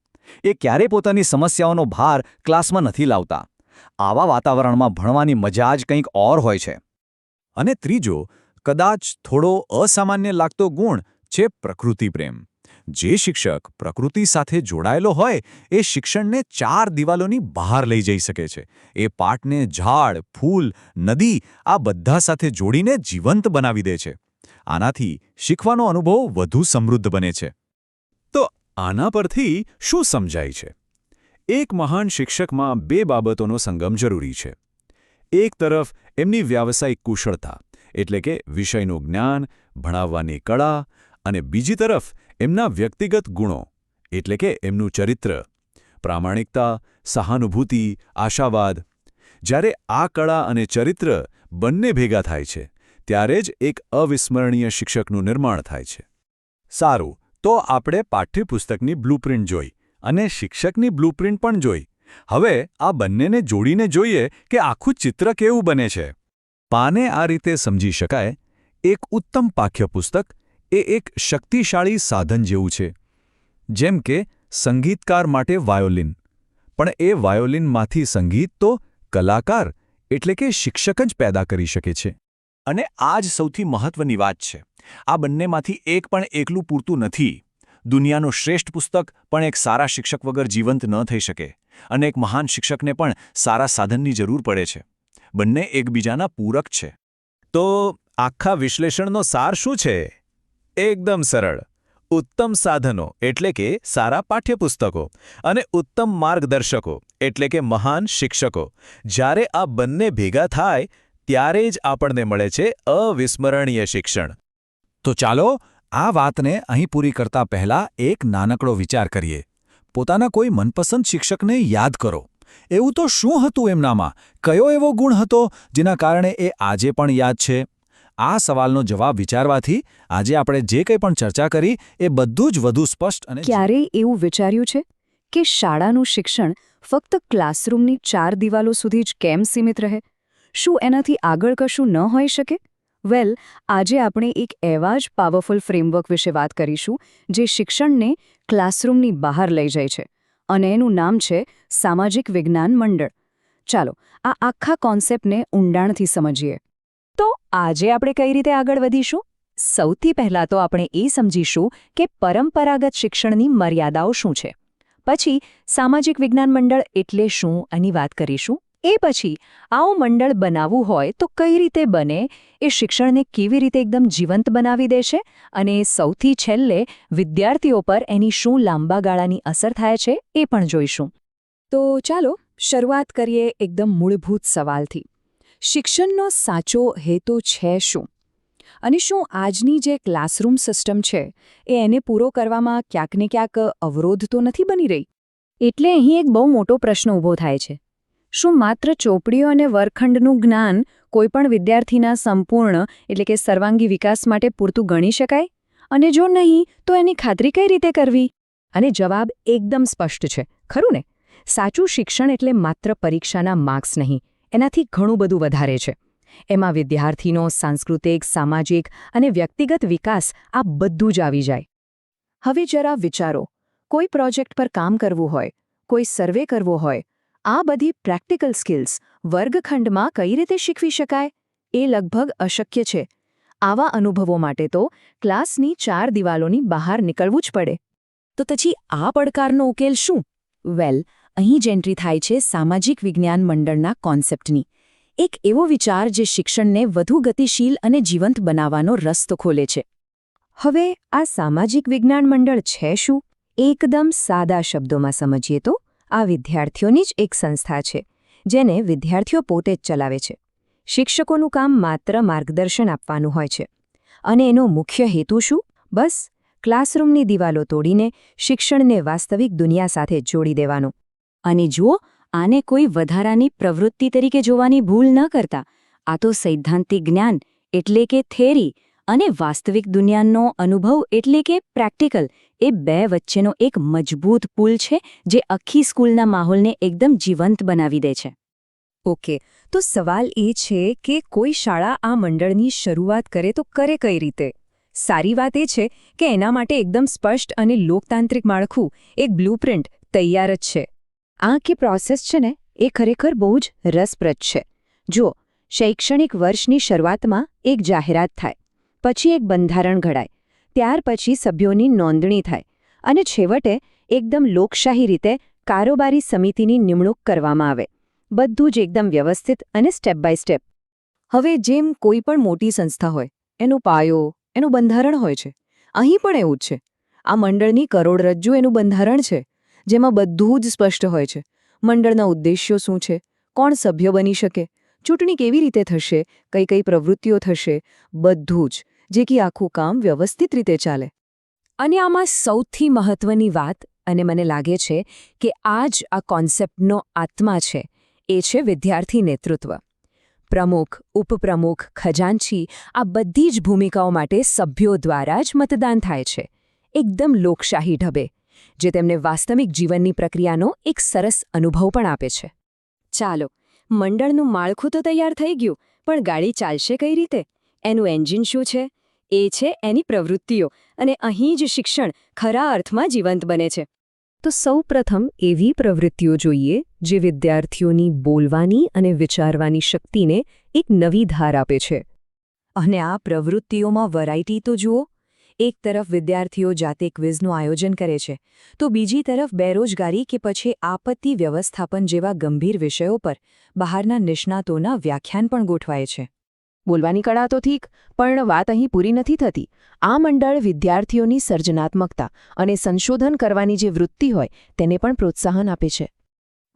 એ ક્યારેય પોતાની સમસ્યાઓનો ભાર ક્લાસમાં નથી લાવતા. આવા વાતાવરણમાં ભણવાની મજા જ કંઈક ઓર હોય છે. અને ત્રીજો, કદાચ થોડો અસામાન્ય લાગતો ગુણ છે પ્રકૃતિ પ્રેમ. જે શિક્ષક પ્રકૃતિ સાથે જોડાયેલો હોય એ શિક્ષણને 4 દિવાલોની બહાર લઈ જઈ શકે છે. એ પાઠને ઝાડ, ફૂલ, નદી આ બધા સાથે જોડીને જીવંત બનાવી દે છે. આનાથી શીખવાનો અનુભવ વધુ સમૃદ્ધ બને છે. તો આના પરથી શું સમજાય છે? એક મહાન શિક્ષકમાં 2 બાબતોનો સંગમ જરૂરી છે. એક તરફ એમની વ્યાવસાયિક કુશળતા, એટલે કે વિષયનું જ્ઞાન, ભણાવવાની કળા, અને બીજી તરફ એમના વ્યક્તિગત ગુણો, એટલે કે એમનું ચરિત્ર, પ્રામાણિકતા, સહાનુભૂતિ, આશાવાદ. જ્યારે આ કળા અને ચરિત્ર બંને ભેગા થાય છે ત્યારે જ એક અવિસ્મરણીય શિક્ષકનું નિર્માણ થાય છે. સારું, તો આપણે પાઠ્યપુસ્તકની બ્લુપ્રિન્ટ જોઈ અને શિક્ષકની બ્લુપ્રિન્ટ પણ જોઈ. હવે આ બંનેને જોડીને જોઈએ કે આખું ચિત્ર કેવું બને છે. પાને આ રીતે સમજી શકાય, એક ઉત્તમ પાઠ્યપુસ્તક એ એક શક્તિશાળી સાધન જેવું છે. જેમ કે સંગીતકાર માટે વાયોલિન, પણ એ વાયોલિનમાંથી સંગીત તો કલાકાર એટલે કે શિક્ષક જ પેદા કરી શકે છે. અને આ જ સૌથી મહત્વની વાત છે. આ બંનેમાંથી એક પણ એકલું પૂરતું નથી. દુનિયાનું શ્રેષ્ઠ પુસ્તક પણ એક સારા શિક્ષક વગર જીવંત ન થઈ શકે, અને એક મહાન શિક્ષકને પણ સારા સાધનની જરૂર પડે છે. બંને એકબીજાના પૂરક છે. તો આખા વિશ્લેષણનો સાર શું છે? એકદમ સરળ. ઉત્તમ સાધનો એટલે કે સારા પાઠ્યપુસ્તકો અને ઉત્તમ માર્ગદર્શકો એટલે કે મહાન શિક્ષકો. જ્યારે આ બંને ભેગા થાય ત્યારે જ આપણને મળે છે અવિસ્મરણીય શિક્ષણ. તો ચાલો આ વાતને અહીં પૂરી કરતા પહેલા એક નાનકડો વિચાર કરીએ. પોતાના કોઈ મનપસંદ શિક્ષકને યાદ કરો. એવું તો શું હતું એમનામાં? કયો એવો ગુણ હતો જેના કારણે એ આજે પણ યાદ છે? આ સવાલનો જવાબ વિચારવાથી આજે આપણે જે કંઈ પણ ચર્ચા કરી એ બધું જ વધુ સ્પષ્ટ અને ક્યારેય એવું વિચાર્યું છે કે શાળાનું શિક્ષણ ફક્ત ક્લાસરૂમની 4 દિવાલો સુધી જ કેમ સીમિત રહે? શું એનાથી આગળ કશું ન હોઈ શકે? વેલ, આજે આપણે એક એવા જ પાવરફુલ ફ્રેમવર્ક વિશે વાત કરીશું જે શિક્ષણને ક્લાસરૂમની બહાર લઈ જાય છે, અને એનું નામ છે સામાજિક વિજ્ઞાન મંડળ. ચાલો આ આખા કોન્સેપ્ટને ઊંડાણથી સમજીએ. તો આજે આપણે કઈ રીતે આગળ વધીશું? સૌથી પહેલાં તો આપણે એ સમજીશું કે પરંપરાગત શિક્ષણની મર્યાદાઓ શું છે. પછી સામાજિક વિજ્ઞાન મંડળ એટલે શું એની વાત કરીશું. એ પછી આવું મંડળ બનાવવું હોય તો કઈ રીતે બને, એ શિક્ષણને કેવી રીતે એકદમ જીવંત બનાવી દેશે, અને સૌથી છેલ્લે વિદ્યાર્થીઓ પર એની શું લાંબા ગાળાની અસર થાય છે એ પણ જોઈશું. તો ચાલો શરૂઆત કરીએ એકદમ મૂળભૂત સવાલથી. શિક્ષણનો સાચો હેતુ છે શું? અને શું આજની જે ક્લાસરૂમ સિસ્ટમ છે એ એને પૂરો કરવામાં ક્યાંક ને ક્યાંક અવરોધ તો નથી બની રહી? એટલે અહીં એક બહુ મોટો પ્રશ્ન ઊભો થાય છે. શું માત્ર ચોપડીઓ અને વર્ગખંડનું જ્ઞાન કોઈપણ વિદ્યાર્થીના સંપૂર્ણ એટલે કે સર્વાંગી વિકાસ માટે પૂરતું ગણી શકાય? અને જો નહીં તો એની ખાતરી કઈ રીતે કરવી? અને જવાબ એકદમ સ્પષ્ટ છે, ખરું ને? સાચું શિક્ષણ એટલે માત્ર પરીક્ષાના માર્ક્સ નહીં, એનાથી ઘણું બધું વધારે છે. એમાં વિદ્યાર્થીનો સાંસ્કૃતિક, સામાજિક અને વ્યક્તિગત વિકાસ આ બધું જ આવી જાય. હવે જરા વિચારો, કોઈ પ્રોજેક્ટ પર કામ કરવું હોય, કોઈ સર્વે કરવો હોય, આ બધી પ્રેક્ટિકલ સ્કિલ્સ વર્ગખંડમાં કઈ રીતે શીખવી શકાય? એ લગભગ અશક્ય છે. આવા અનુભવો માટે તો ક્લાસની 4 દિવાલોની બહાર નીકળવું જ પડે. તો પછી આ પડકારનો ઉકેલ શું? વેલ, અહીં જ એન્ટ્રી થાય છે સામાજિક વિજ્ઞાન મંડળના કોન્સેપ્ટની. એક એવો વિચાર જે શિક્ષણને વધુ ગતિશીલ અને જીવંત બનાવવાનો રસ્તો ખોલે છે. હવે આ સામાજિક વિજ્ઞાન મંડળ છે શું? એકદમ સાદા શબ્દોમાં સમજીએ તો આ વિદ્યાર્થીઓની જ એક સંસ્થા છે, જેને વિદ્યાર્થીઓ પોતે જ ચલાવે છે. શિક્ષકોનું કામ માત્ર માર્ગદર્શન આપવાનું હોય છે. અને એનો મુખ્ય હેતુ શું? બસ ક્લાસરૂમની દિવાલો તોડીને શિક્ષણને વાસ્તવિક દુનિયા સાથે જોડી દેવાનું. અને જુઓ, આને કોઈ વધારાની પ્રવૃત્તિ તરીકે જોવાની ભૂલ ન કરતા. આ તો સૈદ્ધાંતિક જ્ઞાન એટલે કે થિયરી અને વાસ્તવિક દુનિયાનો અનુભવ એટલે કે પ્રેક્ટિકલ, એ બે વચ્ચેનો એક મજબૂત પુલ છે જે આખી સ્કૂલના માહોલને એકદમ જીવંત બનાવી દે છે. ઓકે, તો સવાલ એ છે કે કોઈ શાળા આ મંડળની શરૂઆત કરે તો કરે કઈ રીતે? સારી વાત એ છે કે એના માટે એકદમ સ્પષ્ટ અને લોકતાંત્રિક માળખું, એક બ્લુપ્રિન્ટ તૈયાર જ છે. આ કે પ્રોસેસ છે ને એ ખરેખર બહુ જ રસપ્રદ છે. જુઓ, શૈક્ષણિક વર્ષની શરૂઆતમાં એક જાહેરાત થાય, પછી એક બંધારણ ઘડાય, ત્યાર પછી સભ્યોની નોંધણી થાય, અને છેવટે એકદમ લોકશાહી રીતે કારોબારી સમિતિની નિમણૂક કરવામાં આવે. બધું જ એકદમ વ્યવસ્થિત અને સ્ટેપ બાય સ્ટેપ. હવે જેમ કોઈ પણ મોટી સંસ્થા હોય, એનો પાયો, એનું બંધારણ હોય છે. અહીં પણ એવું જ છે. આ મંડળની કરોડરજ્જુ એનું બંધારણ છે, જેમાં બધું જ સ્પષ્ટ હોય છે. મંડળના ઉદ્દેશ્યો શું છે, કોણ સભ્ય બની શકે, ચૂંટણી કેવી રીતે થશે, કઈ કઈ પ્રવૃત્તિઓ થશે, બધું જ, જે કે આખું કામ વ્યવસ્થિત રીતે ચાલે. અને આમાં સૌથી મહત્વની વાત, અને મને લાગે છે કે આ જ આ કોન્સેપ્ટનો આત્મા છે, એ છે વિદ્યાર્થી નેતૃત્વ. પ્રમુખ, ઉપપ્રમુખ, ખજાનચી આ બધી જ ભૂમિકાઓ માટે સભ્યો દ્વારા જ મતદાન થાય છે, એકદમ લોકશાહી ઢબે, જે તેમને વાસ્તવિક જીવનની પ્રક્રિયાનો એક સરસ અનુભવ પણ આપે છે. ચાલો, મંડળનું માળખું તો તૈયાર થઈ ગયું, પણ ગાડી ચાલશે કઈ રીતે? એનું એન્જિન શું છે? એ છે એની પ્રવૃત્તિઓ, અને અહીં જ શિક્ષણ ખરા અર્થમાં જીવંત બને છે. તો સૌપ્રથમ એવી પ્રવૃત્તિઓ જોઈએ જે વિદ્યાર્થીઓની બોલવાની અને વિચારવાની શક્તિને એક નવી ધાર આપે છે. અને આ પ્રવૃત્તિઓમાં વેરાયટી તો જુઓ. એક તરફ વિદ્યાર્થીઓ જાતે ક્વિઝનું આયોજન કરે છે, તો બીજી તરફ બેરોજગારી કે પછી આપત્તિ વ્યવસ્થાપન જેવા ગંભીર વિષયો પર બહારના નિષ્ણાતોના વ્યાખ્યાન પણ ગોઠવાય છે. બોલવાની કળા તો ઠીક, પણ વાત અહીં પૂરી નથી થતી. આ મંડળ વિદ્યાર્થીઓની સર્જનાત્મકતા અને સંશોધન કરવાની જે વૃત્તિ હોય તેને પણ પ્રોત્સાહન આપે છે.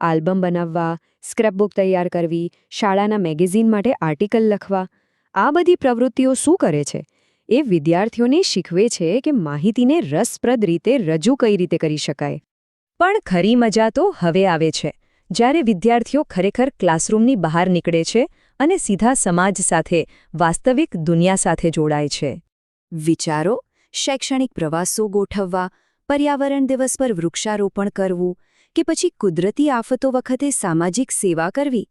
આલ્બમ બનાવવા, સ્ક્રેપબુક તૈયાર કરવી, શાળાના મેગેઝિન માટે આર્ટિકલ લખવા, આ બધી પ્રવૃત્તિઓ શું કરે છે? એ વિદ્યાર્થીઓને શીખવે છે કે માહિતીને રસપ્રદ રીતે રજૂ કઈ રીતે કરી શકાય. પણ ખરી મજા તો હવે આવે છે, જ્યારે વિદ્યાર્થીઓ ખરેખર ક્લાસરૂમની બહાર નીકળે છે અને સીધા સમાજ સાથે, વાસ્તવિક દુનિયા સાથે જોડાય છે. વિચારો, શૈક્ષણિક પ્રવાસો ગોઠવવા, પર્યાવરણ દિવસ પર વૃક્ષારોપણ કરવું, કે પછી કુદરતી આફતો વખતે સામાજિક સેવા કરવી,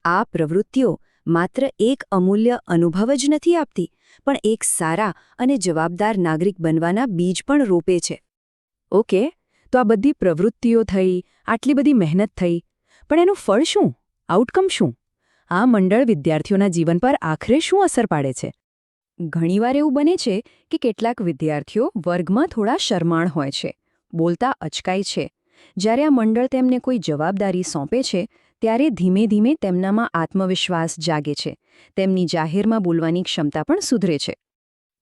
આ પ્રવૃત્તિઓ માત્ર એક અમૂલ્ય અનુભવ જ નથી આપતી, પણ એક સારા અને જવાબદાર નાગરિક બનવાના બીજ પણ રોપે છે. ઓકે, તો આ બધી પ્રવૃત્તિઓ થઈ, આટલી બધી મહેનત થઈ, પણ એનું ફળ શું? આઉટકમ શું? આ મંડળ વિદ્યાર્થીઓના જીવન પર આખરે શું અસર પાડે છે? ઘણીવાર એવું બને છે કે કેટલાક વિદ્યાર્થીઓ વર્ગમાં થોડા શરમાળ હોય છે, બોલતા અચકાય છે. જ્યારે આ મંડળ તેમને કોઈ જવાબદારી સોંપે છે, ત્યારે ધીમે ધીમે તેમનામાં આત્મવિશ્વાસ જાગે છે, તેમની જાહેરમાં બોલવાની ક્ષમતા પણ સુધરે છે.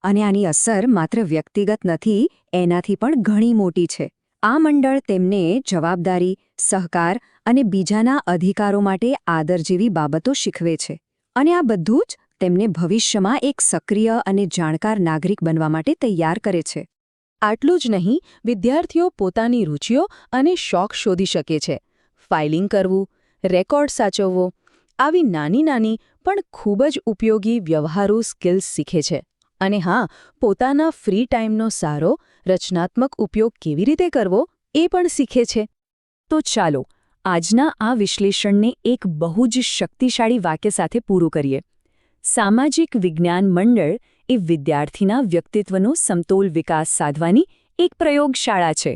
અને આની અસર માત્ર વ્યક્તિગત નથી, એનાથી પણ ઘણી મોટી છે. આ મંડળ તેમને જવાબદારી, સહકાર અને બીજાના અધિકારો માટે આદર જેવી બાબતો શીખવે છે. અને આ બધું જ તેમને ભવિષ્યમાં એક સક્રિય અને જાણકાર નાગરિક બનવા માટે તૈયાર કરે છે. આટલું જ નહીં, વિદ્યાર્થીઓ પોતાની રુચિઓ અને શોખ શોધી શકે છે. ફાઇલિંગ કરવું, રેકોર્ડ સાચવવો, આવી નાની નાની પણ ખૂબ જ ઉપયોગી વ્યવહારુ સ્કિલ્સ શીખે છે. અને હા, પોતાના ફ્રી ટાઈમનો સારો, રચનાત્મક ઉપયોગ કેવી રીતે કરવો એ પણ શીખે છે. તો ચાલો, આજના આ વિશ્લેષણને એક બહુ જ શક્તિશાળી વાક્ય સાથે પૂરું કરીએ. સામાજિક વિજ્ઞાન મંડળ એ વિદ્યાર્થીના વ્યક્તિત્વનો સમતોલ વિકાસ સાધવાની એક પ્રયોગશાળા છે.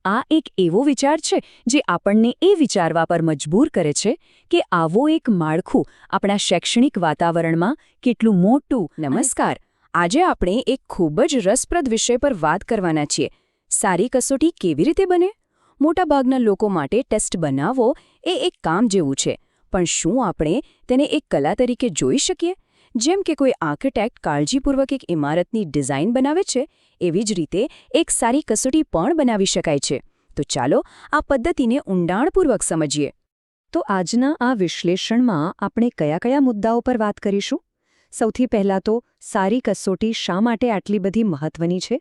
આ એક એવો વિચાર છે જે આપણને એ વિચારવા પર મજબૂર કરે છે કે આવો એક માળખું આપણા શૈક્ષણિક વાતાવરણમાં કેટલું મોટું. નમસ્કાર, આજે આપણે એક ખૂબ જ રસપ્રદ વિષય પર વાત કરવાના છીએ. સારી કસોટી કેવી રીતે બને? મોટાભાગના લોકો માટે ટેસ્ટ બનાવવો એ એક કામ જેવું છે, પણ શું આપણે તેને એક કલા તરીકે જોઈ શકીએ? જેમ કે કોઈ આર્કિટેક્ટ કાળજીપૂર્વક એક ઇમારતની ડિઝાઇન બનાવે છે, એવી જ રીતે એક સારી કસોટી પણ બનાવી શકાય છે. તો ચાલો આ પદ્ધતિને ઊંડાણપૂર્વક સમજીએ. તો આજના આ વિશ્લેષણમાં આપણે કયા કયા મુદ્દાઓ પર વાત કરીશું? સૌથી પહેલાં તો સારી કસોટી શા માટે આટલી બધી મહત્વની છે?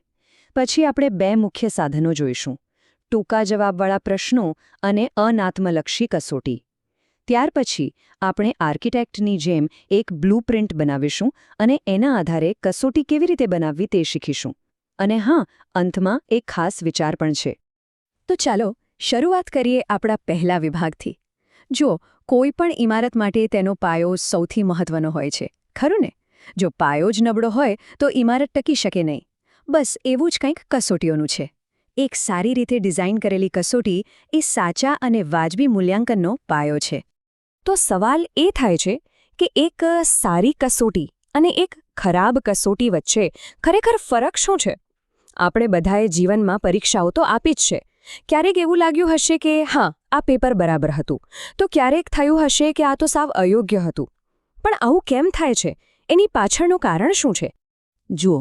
પછી આપણે બે મુખ્ય સાધનો જોઈશું: ટૂંકા જવાબવાળા પ્રશ્નો અને અનાત્મલક્ષી કસોટી. ત્યાર પછી આપણે આર્કિટેક્ટની જેમ એક બ્લુપ્રિન્ટ બનાવીશું અને એના આધારે કસોટી કેવી રીતે બનાવવી તે શીખીશું. અને હા, અંતમાં એક ખાસ વિચાર પણ છે. તો ચાલો શરૂઆત કરીએ આપણા પહેલા વિભાગથી. જો કોઈ પણ ઇમારત માટે તેનો પાયો સૌથી મહત્વનો હોય છે, ખરું ને? જો પાયો જ નબળો હોય તો ઇમારત ટકી શકે નહીં. બસ એવું જ કંઈક કસોટીઓનું છે. એક સારી રીતે ડિઝાઇન કરેલી કસોટી એ સાચા અને વાજબી મૂલ્યાંકનનો પાયો છે. તો સવાલ એ થાય છે કે એક સારી કસોટી અને એક ખરાબ કસોટી વચ્ચે ખરેખર ફરક શું છે? આપણે બધાએ જીવનમાં પરીક્ષાઓ તો આપી જ છે. ક્યારેક એવું લાગ્યું હશે કે હા, આ પેપર બરાબર હતું, તો ક્યારેક થયું હશે કે આ તો સાવ અયોગ્ય હતું. પણ આવું કેમ થાય છે? એની પાછળનું કારણ શું છે? જુઓ,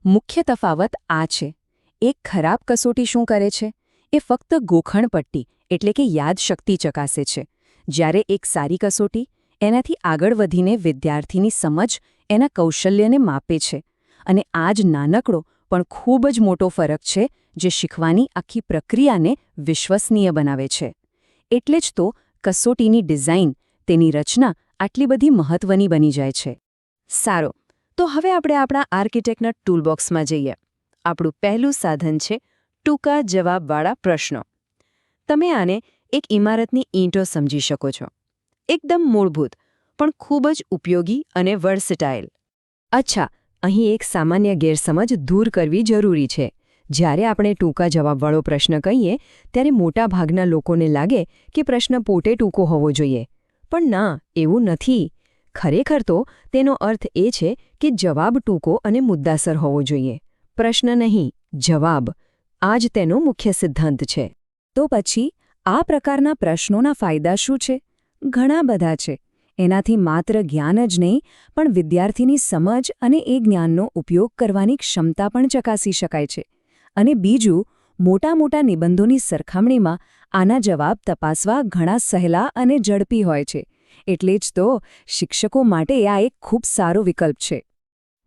મુખ્ય તફાવત આ છે. એક ખરાબ કસોટી શું કરે છે? એ ફક્ત ગોખણપટ્ટી એટલે કે યાદશક્તિ ચકાસે છે. જ્યારે એક સારી કસોટી એનાથી આગળ વધીને વિદ્યાર્થીની સમજ, એના કૌશલ્યને માપે છે. અને આ જ નાનકડો પણ ખૂબ જ મોટો ફરક છે જે શીખવાની આખી પ્રક્રિયાને વિશ્વસનીય બનાવે છે. એટલે જ તો કસોટીની ડિઝાઇન, તેની રચના આટલી બધી મહત્વની બની જાય છે. સારું, તો હવે આપણે આપણા આર્કિટેક્ટના ટૂલબોક્સમાં જઈએ. આપણું પહેલું સાધન છે ટૂંકા જવાબવાળા પ્રશ્નો. તમે આને એક ઇમારતની ઈંટો સમજી શકો છો. એકદમ મૂળભૂત, પણ ખૂબ જ ઉપયોગી અને વર્સટાઇલ. અચ્છા, અહીં એક સામાન્ય ગેરસમજ દૂર કરવી જરૂરી છે. જ્યારે આપણે ટૂંકા જવાબવાળો પ્રશ્ન કહીએ ત્યારે મોટાભાગના લોકોને લાગે કે પ્રશ્ન પોતે ટૂંકો હોવો જોઈએ. પણ ના, એવું નથી. ખરેખર તો તેનો અર્થ એ છે કે જવાબ ટૂંકો અને મુદ્દાસર હોવો જોઈએ. પ્રશ્ન નહીં, જવાબ. આ જ તેનો મુખ્ય સિદ્ધાંત છે. તો પછી આ પ્રકારના પ્રશ્નોના ફાયદા શું છે? ઘણા બધા છે. એનાથી માત્ર જ્ઞાન જ નહીં, પણ વિદ્યાર્થીની સમજ અને એ જ્ઞાનનો ઉપયોગ કરવાની ક્ષમતા પણ ચકાસી શકાય છે. અને બીજું, મોટા નિબંધોની સરખામણીમાં આના જવાબ તપાસવા ઘણા સહેલા અને ઝડપી હોય છે. એટલે જ તો શિક્ષકો માટે આ એક ખૂબ સારો વિકલ્પ છે.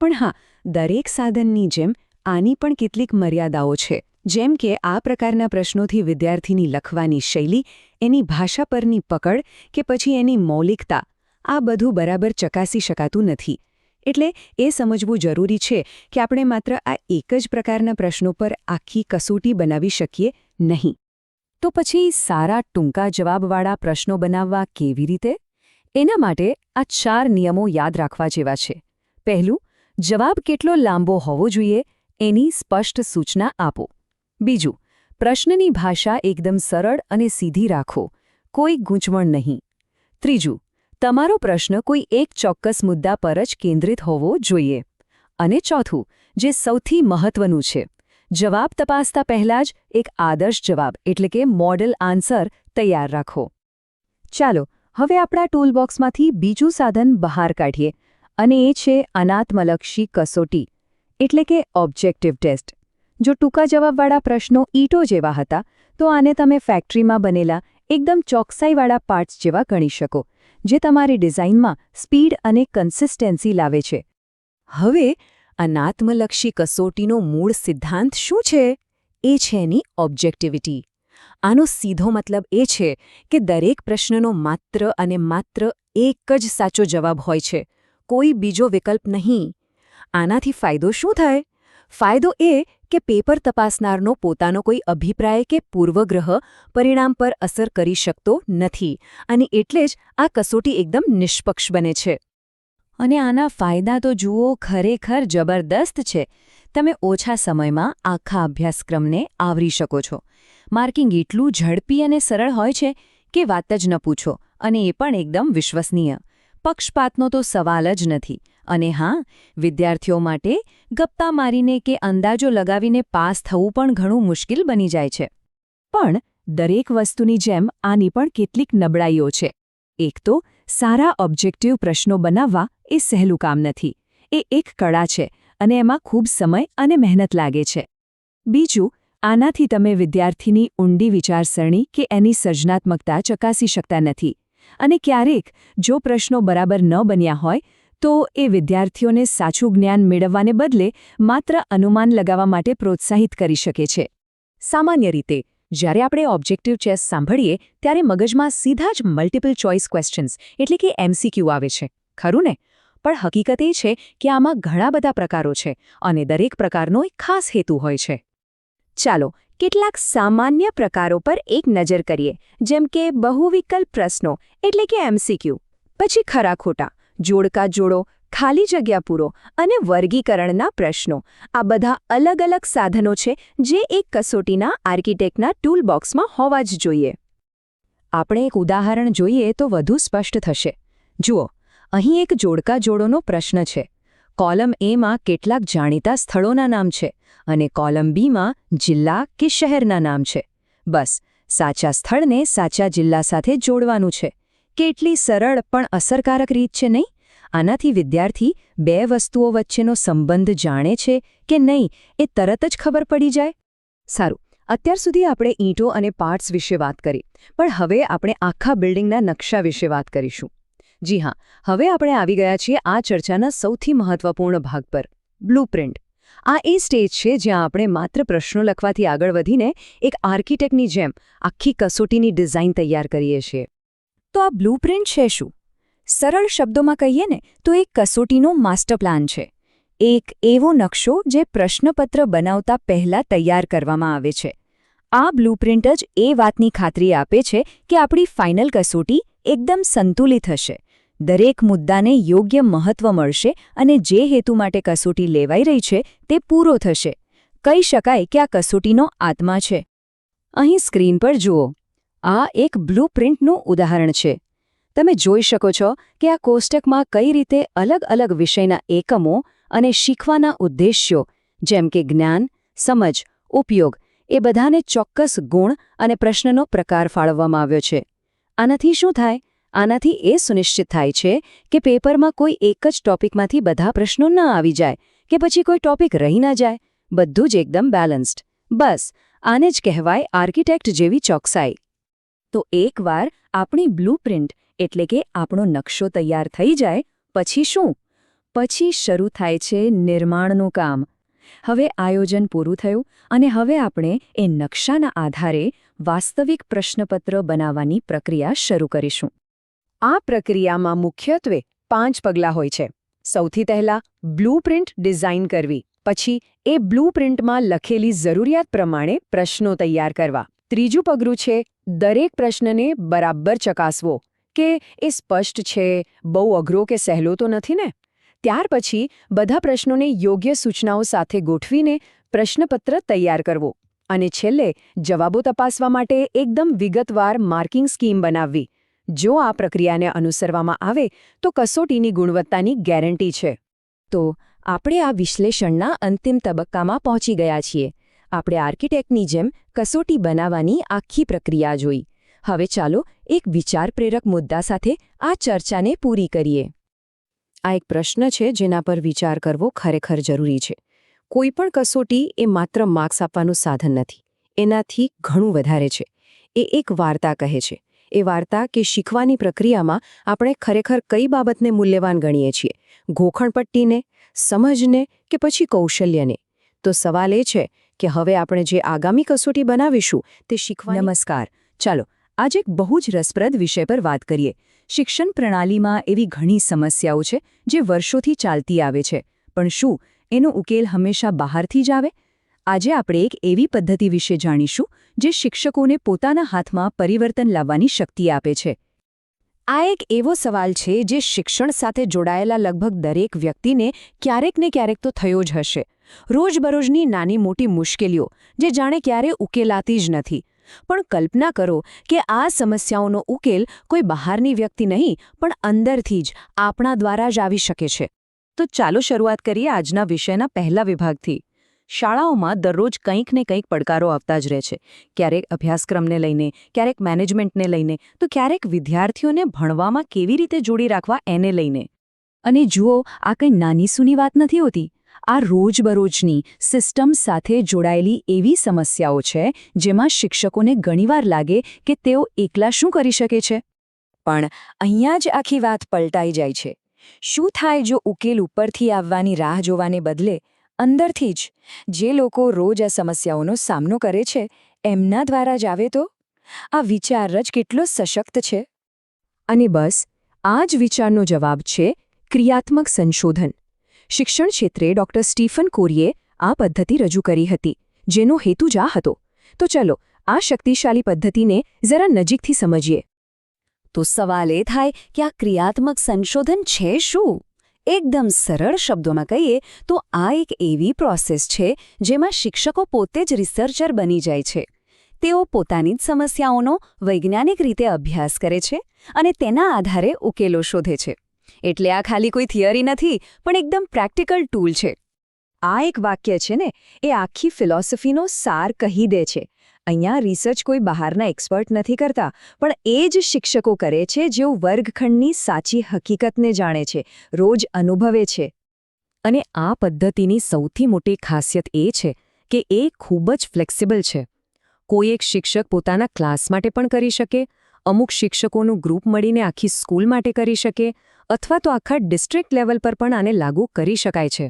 પણ હા, દરેક સાધનની જેમ આની પણ કેટલીક મર્યાદાઓ છે. જેમ કે આ પ્રકારના પ્રશ્નોથી વિદ્યાર્થીની લખવાની શૈલી, એની ભાષા પરની પકડ કે પછી એની મૌલિકતા, આ બધું બરાબર ચકાસી શકાતું નથી. એટલે એ સમજવું જરૂરી છે કે આપણે માત્ર આ એક જ પ્રકારના પ્રશ્નો પર આખી કસોટી બનાવી શકીએ નહીં. તો પછી સારા ટૂંકા જવાબવાળા પ્રશ્નો બનાવવા કેવી રીતે? એના માટે આ 4 નિયમો યાદ રાખવા જેવા છે. પહેલું, જવાબ કેટલો લાંબો હોવો જોઈએ એની સ્પષ્ટ સૂચના આપો. બીજું, પ્રશ્નની ભાષા એકદમ સરળ અને સીધી રાખો, કોઈ ગૂંચવણ નહીં. ત્રીજું, તમારો પ્રશ્ન કોઈ એક ચોક્કસ મુદ્દા પર જ કેન્દ્રિત હોવો જોઈએ. અને ચોથું, જે સૌથી મહત્વનું છે, જવાબ તપાસતા પહેલાં જ એક આદર્શ જવાબ એટલે કે મોડેલ આન્સર તૈયાર રાખો. ચાલો હવે આપણા ટૂલબોક્સમાંથી બીજું સાધન બહાર કાઢીએ, અને એ છે અનાત્મલક્ષી કસોટી એટલે કે ઓબ્જેક્ટિવ ટેસ્ટ. જો ટૂંકા જવાબવાળા પ્રશ્નો ઈંટો જેવા હતા, તો આને તમે ફેક્ટરીમાં બનેલા એકદમ ચોકસાઈવાળા પાર્ટ્સ જેવા ગણી શકો, જે તમારી ડિઝાઇનમાં સ્પીડ અને કન્સિસ્ટન્સી લાવે છે. હવે અનાત્મલક્ષી કસોટીનો મૂળ સિદ્ધાંત શું છે? એ છે એની ઓબ્જેક્ટિવિટી. આનો સીધો મતલબ એ છે કે દરેક પ્રશ્નનો માત્ર અને માત્ર એક જ સાચો જવાબ હોય છે, કોઈ બીજો વિકલ્પ નહીં. આનાથી ફાયદો શું થાય? ફાયદો એ કે પેપર તપાસનારનો પોતાનો કોઈ અભિપ્રાય કે પૂર્વગ્રહ પરિણામ પર અસર કરી શકતો નથી, અને એટલે જ આ કસોટી એકદમ નિષ્પક્ષ બને છે. અને આના ફાયદા તો જુઓ, ખરેખર જબરદસ્ત છે. તમે ઓછા સમયમાં આખા અભ્યાસક્રમને આવરી શકો છો. માર્કિંગ એટલું ઝડપી અને સરળ હોય છે કે વાત જ ન પૂછો, અને એ પણ એકદમ વિશ્વસનીય. પક્ષપાતનો તો સવાલ જ નથી. અને હા, વિદ્યાર્થીઓ માટે ગપ્પા મારીને કે અંદાજો લગાવીને પાસ થવું પણ ઘણું મુશ્કેલ બની જાય છે. પણ દરેક વસ્તુની જેમ આની પણ કેટલીક નબળાઈઓ છે. એક તો, સારા ઓબ્જેક્ટિવ પ્રશ્નો બનાવવા એ સહેલું કામ નથી. એ એક કળા છે અને એમાં ખૂબ સમય અને મહેનત લાગે છે. બીજું, આનાથી તમે વિદ્યાર્થીની ઊંડી વિચારસરણી કે એની સર્જનાત્મકતા ચકાસી શકતા નથી. અને ક્યારેક જો પ્રશ્નો બરાબર ન બન્યા હોય તો એ વિદ્યાર્થીઓને સાચું જ્ઞાન મેળવવાને બદલે માત્ર અનુમાન લગાવવા માટે પ્રોત્સાહિત કરી શકે છે. સામાન્ય રીતે જ્યારે આપણે ઓબ્જેક્ટિવ ચેસ સાંભળીએ ત્યારે મગજમાં સીધા જ મલ્ટિપલ ચોઇસ ક્વેશ્ચન્સ એટલે કે MCQ આવે છે, ખરું ને? પણ હકીકત એ છે કે આમાં ઘણા બધા પ્રકારો છે અને દરેક પ્રકારનો એક ખાસ હેતુ હોય છે. ચાલો કેટલાક સામાન્ય પ્રકારો પર એક નજર કરીએ, જેમ કે બહુવિકલ્પ પ્રશ્નો એટલે કે MCQ, પછી ખરા ખોટા, જોડકા જોડો, ખાલી જગ્યા પૂરો અને વર્ગીકરણના પ્રશ્નો. આ બધા અલગ અલગ સાધનો છે જે એક કસોટીના આર્કિટેક્ટના ટૂલબોક્સમાં હોવા જ જોઈએ. આપણે એક ઉદાહરણ જોઈએ તો વધુ સ્પષ્ટ થશે. જુઓ, અહીં એક જોડકા જોડોનો પ્રશ્ન છે. કોલમ એમાં કેટલાક જાણીતા સ્થળોના નામ છે અને કોલમ બીમાં જિલ્લા કે શહેરના નામ છે. બસ સાચા સ્થળને સાચા જિલ્લા સાથે જોડવાનું છે. કેટલી સરળ પણ અસરકારક રીત છે નહીં? આનાથી વિદ્યાર્થી બે વસ્તુઓ વચ્ચેનો સંબંધ જાણે છે કે નહીં એ તરત જ ખબર પડી જાય. સારું, અત્યાર સુધી આપણે ઈંટો અને પાર્ટ્સ વિશે વાત કરી, પણ હવે આપણે આખા બિલ્ડિંગના નકશા વિશે વાત કરીશું. જી હા, હવે આપણે આવી ગયા છીએ આ ચર્ચાના સૌથી મહત્વપૂર્ણ ભાગ પર, બ્લુપ્રિન્ટ. આ એ સ્ટેજ છે જ્યાં આપણે માત્ર પ્રશ્નો લખવાથી આગળ વધીને એક આર્કિટેક્ટની જેમ આખી કસોટીની ડિઝાઇન તૈયાર કરીએ છીએ. તો આ બ્લૂપ્રિન્ટ છે શું? સરળ શબ્દોમાં કહીએ ને તો એક કસોટીનો માસ્ટર પ્લાન છે. એક એવો નકશો જે પ્રશ્નપત્ર બનાવતા પહેલા તૈયાર કરવામાં આવે છે. આ બ્લૂપ્રિન્ટ જ એ વાતની ખાતરી આપે છે કે આપણી ફાઇનલ કસોટી એકદમ સંતુલિત હશે, દરેક મુદ્દાને યોગ્ય મહત્વ મળશે અને જે હેતુ માટે કસોટી લેવાઈ રહી છે તે પૂરો થશે. કહી શકાય કે આ કસોટીનો આત્મા છે. અહીં સ્ક્રીન પર જુઓ, આ એક બ્લૂપ્રિન્ટનું ઉદાહરણ છે. તમે જોઈ શકો છો કે આ કોષ્ટકમાં કઈ રીતે અલગ અલગ વિષયના એકમો અને શીખવાના ઉદ્દેશ્યો જેમ કે જ્ઞાન, સમજ, ઉપયોગ એ બધાને ચોક્કસ ગુણ અને પ્રશ્નનો પ્રકાર ફાળવવામાં આવ્યો છે. આનાથી શું થાય? આનાથી એ સુનિશ્ચિત થાય છે કે પેપરમાં કોઈ એક જ ટોપિકમાંથી બધા પ્રશ્નો ન આવી જાય કે પછી કોઈ ટોપિક રહી ન જાય. બધું જ એકદમ બેલેન્સ્ડ. બસ આને જ કહેવાય આર્કિટેક્ટ જેવી ચોકસાઈ. તો એકવાર આપણી બ્લૂપ્રિન્ટ એટલે કે આપણો નકશો તૈયાર થઈ જાય પછી શું? પછી શરૂ થાય છે નિર્માણનું કામ. હવે આયોજન પૂરું થયું અને હવે આપણે એ નકશાના આધારે વાસ્તવિક પ્રશ્નપત્ર બનાવવાની પ્રક્રિયા શરૂ કરીશું. આ પ્રક્રિયામાં મુખ્યત્વે 5 પગલાં હોય છે. સૌથી પહેલાં બ્લૂપ્રિન્ટ ડિઝાઇન કરવી, પછી એ બ્લૂપ્રિન્ટમાં લખેલી જરૂરિયાત પ્રમાણે પ્રશ્નો તૈયાર કરવા. ત્રીજું પગલું છે દરેક પ્રશ્નને બરાબર ચકાસવો કે એ સ્પષ્ટ છે, બહુ અઘરો કે સહેલો તો નથી ને. ત્યાર પછી બધા પ્રશ્નોને યોગ્ય સૂચનાઓ સાથે ગોઠવીને પ્રશ્નપત્ર તૈયાર કરવો. અને છેલ્લે જવાબો તપાસવા માટે એકદમ વિગતવાર માર્કિંગ સ્કીમ બનાવવી. જો આ પ્રક્રિયાને અનુસરવામાં આવે તો કસોટીની ગુણવત્તાની ગેરંટી છે. તો આપણે આ વિશ્લેષણના અંતિમ તબક્કામાં પહોંચી ગયા છીએ. આપણે આર્કિટેક્ટની જેમ કસોટી બનાવવાની આખી પ્રક્રિયા જોઈ. હવે ચાલો એક વિચાર પ્રેરક મુદ્દા સાથે આ ચર્ચાને પૂરી કરીએ. આ એક પ્રશ્ન છે જેના પર વિચાર કરવો ખરેખર જરૂરી છે. કોઈ પણ કસોટી એ માત્ર માર્ક્સ આપવાનું સાધન નથી. એનાથી ઘણું વધારે છે. એ એક વાર્તા કહે છે. એ વાર્તા કે શીખવાની પ્રક્રિયામાં આપણે ખરેખર કઈ બાબતને મૂલ્યવાન ગણીએ છીએ, ગોખણપટ્ટીને, સમજને કે પછી કૌશલ્યને. તો સવાલ એ છે કે હવે આપણે જે આગામી કસોટી બનાવીશું તે શીખવા. નમસ્કાર. ચાલો આજે એક બહુ જ રસપ્રદ વિષય પર વાત કરીએ. શિક્ષણ પ્રણાલીમાં એવી ઘણી સમસ્યાઓ છે જે વર્ષોથી ચાલતી આવે છે, પણ શું એનો ઉકેલ હંમેશા બહારથી જ આવે? આજે આપણે એક એવી પદ્ધતિ વિશે જાણીશું જે શિક્ષકોને પોતાના હાથમાં પરિવર્તન લાવવાની શક્તિ આપે છે. આ એક એવો સવાલ છે જે શિક્ષણ સાથે જોડાયેલા લગભગ દરેક વ્યક્તિને ક્યારેક ને ક્યારેક તો થયો જ હશે. રોજબરોજની નાની મોટી મુશ્કેલીઓ જે જાણે ક્યારે ઉકેલાતી જ નથી. પણ કલ્પના કરો કે આ સમસ્યાઓનો ઉકેલ કોઈ બહારની વ્યક્તિ નહીં પણ અંદરથી જ આપણા દ્વારા જ આવી શકે છે. તો ચાલો શરૂઆત કરીએ આજના વિષયના પહેલા વિભાગથી. શાળાઓમાં દરરોજ કંઈક ને કંઈક પડકારો આવતા જ રહે છે. ક્યારેક અભ્યાસક્રમને લઈને, ક્યારેક મેનેજમેન્ટને લઈને, તો ક્યારેક વિદ્યાર્થીઓને ભણવામાં કેવી રીતે જોડી રાખવા એને લઈને. અને જુઓ, આ કંઈ નાની સૂની વાત નથી હોતી. આ રોજબરોજની સિસ્ટમ સાથે જોડાયેલી એવી સમસ્યાઓ છે જેમાં શિક્ષકોને ઘણીવાર લાગે કે તેઓ એકલા શું કરી શકે છે. પણ અહીંયા જ આખી વાત પલટાઈ જાય છે. શું થાય જો ઉકેલ ઉપરથી આવવાની રાહ જોવાને બદલે અંદરથી જ જે લોકો રોજ આ સમસ્યાઓનો સામનો કરે છે એમના દ્વારા જ આવે તો? આ વિચાર જ કેટલો સશક્ત છે. અને બસ આ જ વિચારનો જવાબ છે ક્રિયાત્મક સંશોધન. શિક્ષણ ક્ષેત્રે ડૉક્ટર સ્ટીફન કોરીએ આ પદ્ધતિ રજૂ કરી હતી, જેનો હેતુ જ આ હતો. તો ચલો આ શક્તિશાળી પદ્ધતિને જરા નજીકથી સમજીએ. તો સવાલ એ થાય કે આ ક્રિયાત્મક સંશોધન છે શું? એકદમ સરળ શબ્દોમાં કહીએ તો આ એક એવી પ્રોસેસ છે જેમાં શિક્ષકો પોતે જ રિસર્ચર બની જાય છે. તેઓ પોતાની જ સમસ્યાઓનો વૈજ્ઞાનિક રીતે અભ્યાસ કરે છે અને તેના આધારે ઉકેલો શોધે છે. એટલે આ ખાલી કોઈ થિયરી નથી, પણ એકદમ પ્રેક્ટિકલ ટૂલ છે. આ એક વાક્ય છે ને, એ આખી ફિલોસોફીનો સાર કહી દે છે. અહીંયા રિસર્ચ કોઈ બહારના એક્સપર્ટ નથી કરતા, પણ એ જ શિક્ષકો કરે છે જેઓ વર્ગખંડની સાચી હકીકતને જાણે છે, રોજ અનુભવે છે. અને આ પદ્ધતિની સૌથી મોટી ખાસિયત એ છે કે એ ખૂબ જ ફ્લેક્સિબલ છે. કોઈ એક શિક્ષક પોતાના ક્લાસ માટે પણ કરી શકે, અમુક શિક્ષકોનું ગ્રુપ મળીને આખી સ્કૂલ માટે કરી શકે, અથવા તો આખા ડિસ્ટ્રિક્ટ લેવલ પર પણ આને લાગુ કરી શકાય છે.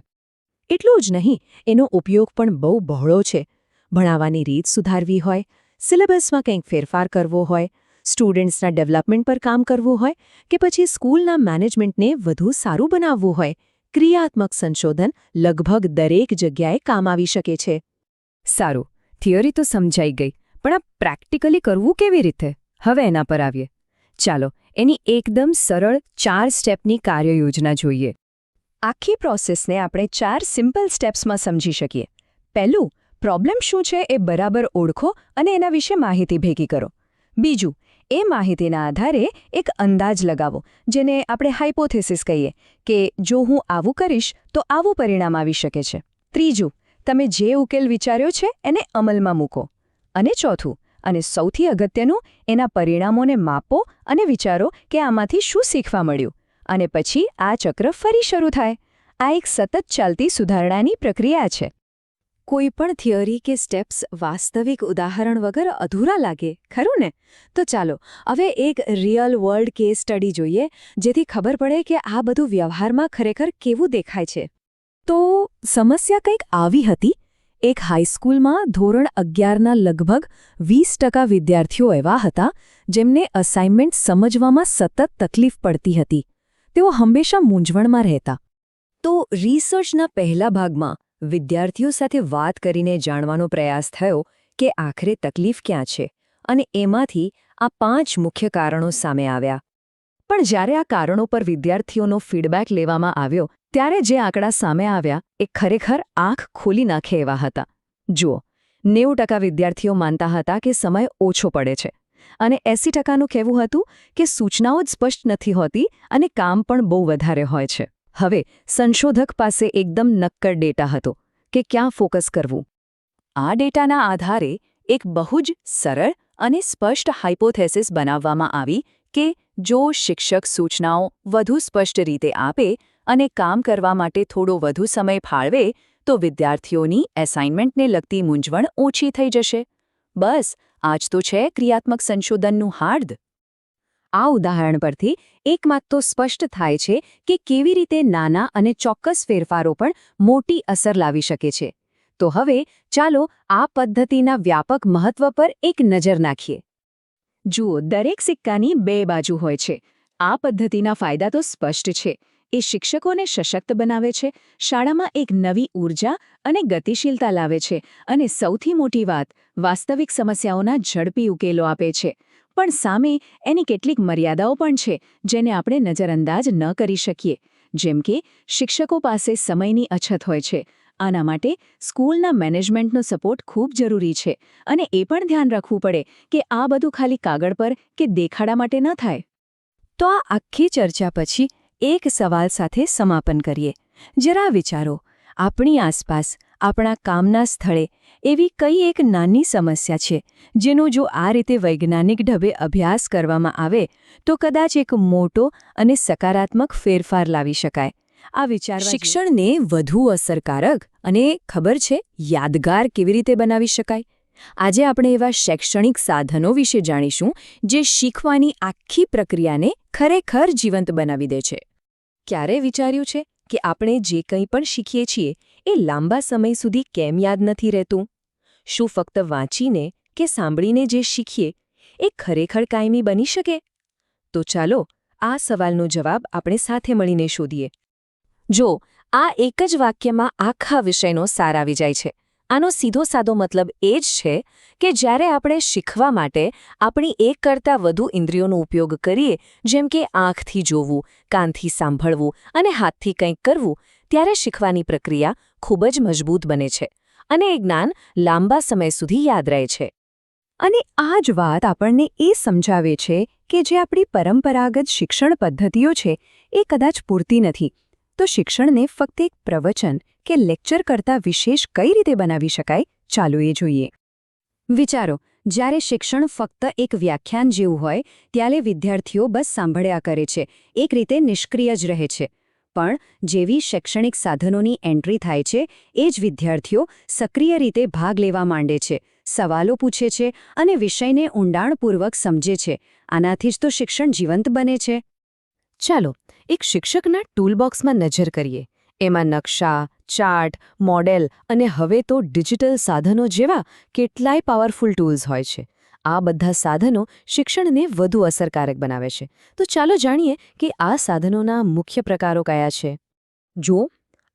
એટલું જ નહીં, એનો ઉપયોગ પણ બહુ બહોળો છે. ભણાવવાની રીત સુધારવી હોય, સિલેબસમાં કંઈક ફેરફાર કરવો હોય, સ્ટુડન્ટ્સના ડેવલપમેન્ટ પર કામ કરવું હોય કે પછી સ્કૂલના મેનેજમેન્ટને વધુ સારું બનાવવું હોય, ક્રિયાત્મક સંશોધન લગભગ દરેક જગ્યાએ કામ આવી શકે છે. સારું, થિયરી તો સમજાઈ ગઈ, પણ આ પ્રેક્ટિકલી કરવું કેવી રીતે? હવે એના પર આવીએ. ચાલો, એની એકદમ સરળ 4 સ્ટેપની કાર્યયોજના જોઈએ. આખી પ્રોસેસને આપણે 4 સિમ્પલ સ્ટેપ્સમાં સમજી શકીએ. પહેલું, પ્રોબ્લેમ શું છે એ બરાબર ઓળખો અને એના વિશે માહિતી ભેગી કરો. બીજું, એ માહિતીના આધારે એક અંદાજ લગાવો, જેને આપણે હાઇપોથેસિસ કહીએ, કે જો હું આવું કરીશ તો આવું પરિણામ આવી શકે છે. ત્રીજું, તમે જે ઉકેલ વિચાર્યો છે એને અમલમાં મૂકો. અને ચોથું, અને સૌથી અગત્યનું, એના પરિણામોને માપો અને વિચારો કે આમાંથી શું શીખવા મળ્યું. અને પછી આ ચક્ર ફરી શરૂ થાય. આ એક સતત ચાલતી સુધારણાની પ્રક્રિયા છે. કોઈ પણ થિયરી કે સ્ટેપ્સ વાસ્તવિક ઉદાહરણ વગર અધૂરા લાગે, ખરું ને? તો ચાલો હવે એક રિયલ વર્લ્ડ કેસ સ્ટડી જોઈએ, જેથી ખબર પડે કે આ બધું વ્યવહારમાં ખરેખર કેવું દેખાય છે. તો સમસ્યા કંઈક આવી હતી. એક હાઈસ્કૂલમાં ધોરણ 11ના લગભગ 20% વિદ્યાર્થીઓ એવા હતા જેમને અસાઇનમેન્ટ સમજવામાં સતત તકલીફ પડતી હતી. તેઓ હંમેશા મૂંઝવણમાં રહેતા. તો રિસર્ચના પહેલા ભાગમાં વિદ્યાર્થીઓ સાથે વાત કરીને જાણવાનો પ્રયાસ થયો કે આખરે તકલીફ ક્યાં છે, અને એમાંથી આ 5 મુખ્ય કારણો સામે આવ્યા. પણ જ્યારે આ કારણો પર વિદ્યાર્થીઓનો ફીડબેક લેવામાં આવ્યો, ત્યારે જે આંકડા સામે આવ્યા એ ખરેખર આંખ ખોલી નાખે એવા હતા. જુઓ, 90% વિદ્યાર્થીઓ માનતા હતા કે સમય ઓછો પડે છે, અને 80%નું કહેવું હતું કે સૂચનાઓ જ સ્પષ્ટ નથી હોતી અને કામ પણ બહુ વધારે હોય છે. હવે સંશોધક પાસે એકદમ નક્કર ડેટા હતો કે ક્યાં ફોકસ કરવું. આ ડેટાના આધારે એક બહુ જ સરળ અને સ્પષ્ટ હાઇપોથેસિસ બનાવવામાં આવી કે જો શિક્ષક સૂચનાઓ વધુ સ્પષ્ટ રીતે આપે અને કામ કરવા માટે થોડો વધુ સમય ફાળવે તો વિદ્યાર્થીઓની એસાઇનમેન્ટને લગતી મૂંઝવણ ઓછી થઈ જશે. બસ આ જ તો છે ક્રિયાત્મક સંશોધનનું હાર્દ. આ ઉદાહરણ પરથી એક વાત તો સ્પષ્ટ થાય છે કે કેવી રીતે નાના અને ચોક્કસ ફેરફારો પણ મોટી અસર લાવી શકે છે. તો હવે ચાલો આ પદ્ધતિના વ્યાપક મહત્વ પર એક નજર નાખીએ. જુઓ, દરેક સિક્કાની 2 બાજુ હોય છે. આ પદ્ધતિના ફાયદા તો સ્પષ્ટ છે. એ શિક્ષકોને સશક્ત બનાવે છે, શાળામાં એક નવી ઊર્જા અને ગતિશીલતા લાવે છે, અને સૌથી મોટી વાત, વાસ્તવિક સમસ્યાઓના ઝડપી ઉકેલો આપે છે. પણ સામે એની કેટલીક મર્યાદાઓ પણ છે જેને આપણે નજરઅંદાજ ન કરી શકીએ. જેમ કે શિક્ષકો પાસે સમયની અછત હોય છે. આના માટે સ્કૂલના મેનેજમેન્ટનો સપોર્ટ ખૂબ જરૂરી છે, અને એ પણ ધ્યાન રાખવું પડે કે આ બધું ખાલી કાગળ પર કે દેખાડા માટે ન થાય. તો આ આખી ચર્ચા પછી એક સવાલ સાથે સમાપન કરીએ. જરા વિચારો, આપણી આસપાસ, આપણા કામના સ્થળે એવી કઈ એક નાની સમસ્યા છે જેનો જો આ રીતે વૈજ્ઞાનિક ઢબે અભ્યાસ કરવામાં આવે તો કદાચ એક મોટો અને સકારાત્મક ફેરફાર લાવી શકાય. આ વિચારવા શિક્ષણને વધુ અસરકારક અને ખબર છે યાદગાર કેવી રીતે બનાવી શકાય. આજે આપણે એવા શૈક્ષણિક સાધનો વિશે જાણીશું જે શીખવાની આખી પ્રક્રિયાને ખરેખર જીવંત બનાવી દે છે. ક્યારે વિચાર્યું છે કે આપણે જે કંઈ પણ શીખીએ છીએ એ લાંબા સમય સુધી કેમ યાદ નથી રહેતું? શું ફક્ત વાંચીને કે સાંભળીને જે શીખીએ એ ખરેખર કાયમી બની શકે? તો ચાલો આ સવાલનો જવાબ આપણે સાથે મળીને શોધીએ. જો આ એક જ વાક્યમાં આખા વિષયનો સાર આવી જાય છે. આનો સીધો સાદો મતલબ એ જ છે કે જ્યારે આપણે શીખવા માટે આપણી એક કરતાં વધુ ઇન્દ્રિયોનો ઉપયોગ કરીએ, જેમ કે આંખથી જોવું, કાનથી સાંભળવું અને હાથથી કંઈક કરવું, ત્યારે શીખવાની પ્રક્રિયા ખૂબ જ મજબૂત બને છે અને એ જ્ઞાન લાંબા સમય સુધી યાદ રહે છે. અને આ જ વાત આપણને એ સમજાવે છે કે જે આપણી પરંપરાગત શિક્ષણ પદ્ધતિઓ છે એ કદાચ પૂરતી નથી. તો શિક્ષણને ફક્ત એક પ્રવચન કે લેક્ચર કરતાં વિશેષ કઈ રીતે બનાવી શકાય, ચાલો એ જોઈએ. વિચારો, જ્યારે શિક્ષણ ફક્ત એક વ્યાખ્યાન જેવું હોય ત્યારે વિદ્યાર્થીઓ બસ સાંભળ્યા કરે છે, એક રીતે નિષ્ક્રિય જ રહે છે. પણ જેવી શૈક્ષણિક સાધનોની એન્ટ્રી થાય છે એ જ વિદ્યાર્થીઓ સક્રિય રીતે ભાગ લેવા માંડે છે, સવાલો પૂછે છે અને વિષયને ઊંડાણપૂર્વક સમજે છે. આનાથી જ તો શિક્ષણ જીવંત બને છે. ચાલો એક શિક્ષકના ટૂલબોક્સમાં નજર કરીએ. એમાં નકશા, ચાર્ટ, મોડેલ અને હવે તો ડિજિટલ સાધનો જેવા કેટલાય પાવરફુલ ટૂલ્સ હોય છે. આ બધા સાધનો શિક્ષણને વધુ અસરકારક બનાવે છે. તો ચાલો જાણીએ કે આ સાધનોના મુખ્ય પ્રકારો કયા છે. જો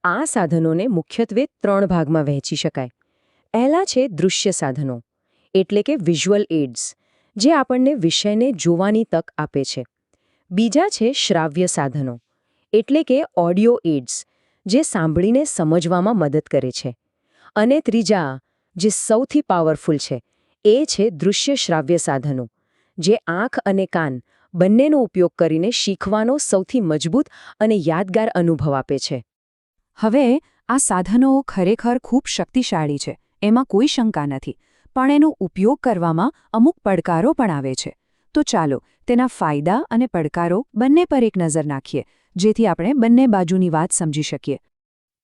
આ સાધનોને મુખ્યત્વે 3 ભાગમાં વહેંચી શકાય. પહેલા છે દૃશ્ય સાધનો, એટલે કે વિઝ્યુઅલ એડ્સ, જે આપણને વિષયને જોવાની તક આપે છે. બીજા છે શ્રાવ્ય સાધનો, એટલે કે ઓડિયો એડ્સ, જે સાંભળીને સમજવામાં મદદ કરે છે. અને ત્રીજા, જે સૌથી પાવરફુલ છે, એ છે દૃશ્ય શ્રાવ્ય સાધનો, જે આંખ અને કાન બંનેનો ઉપયોગ કરીને શીખવાનો સૌથી મજબૂત અને યાદગાર અનુભવ આપે છે. હવે આ સાધનો ખરેખર ખૂબ શક્તિશાળી છે, એમાં કોઈ શંકા નથી, પણ એનો ઉપયોગ કરવામાં અમુક પડકારો પણ આવે છે. તો ચાલો તેના ફાયદા અને પડકારો બંને પર એક નજર નાખીએ, જેથી આપણે બંને બાજુની વાત સમજી શકીએ.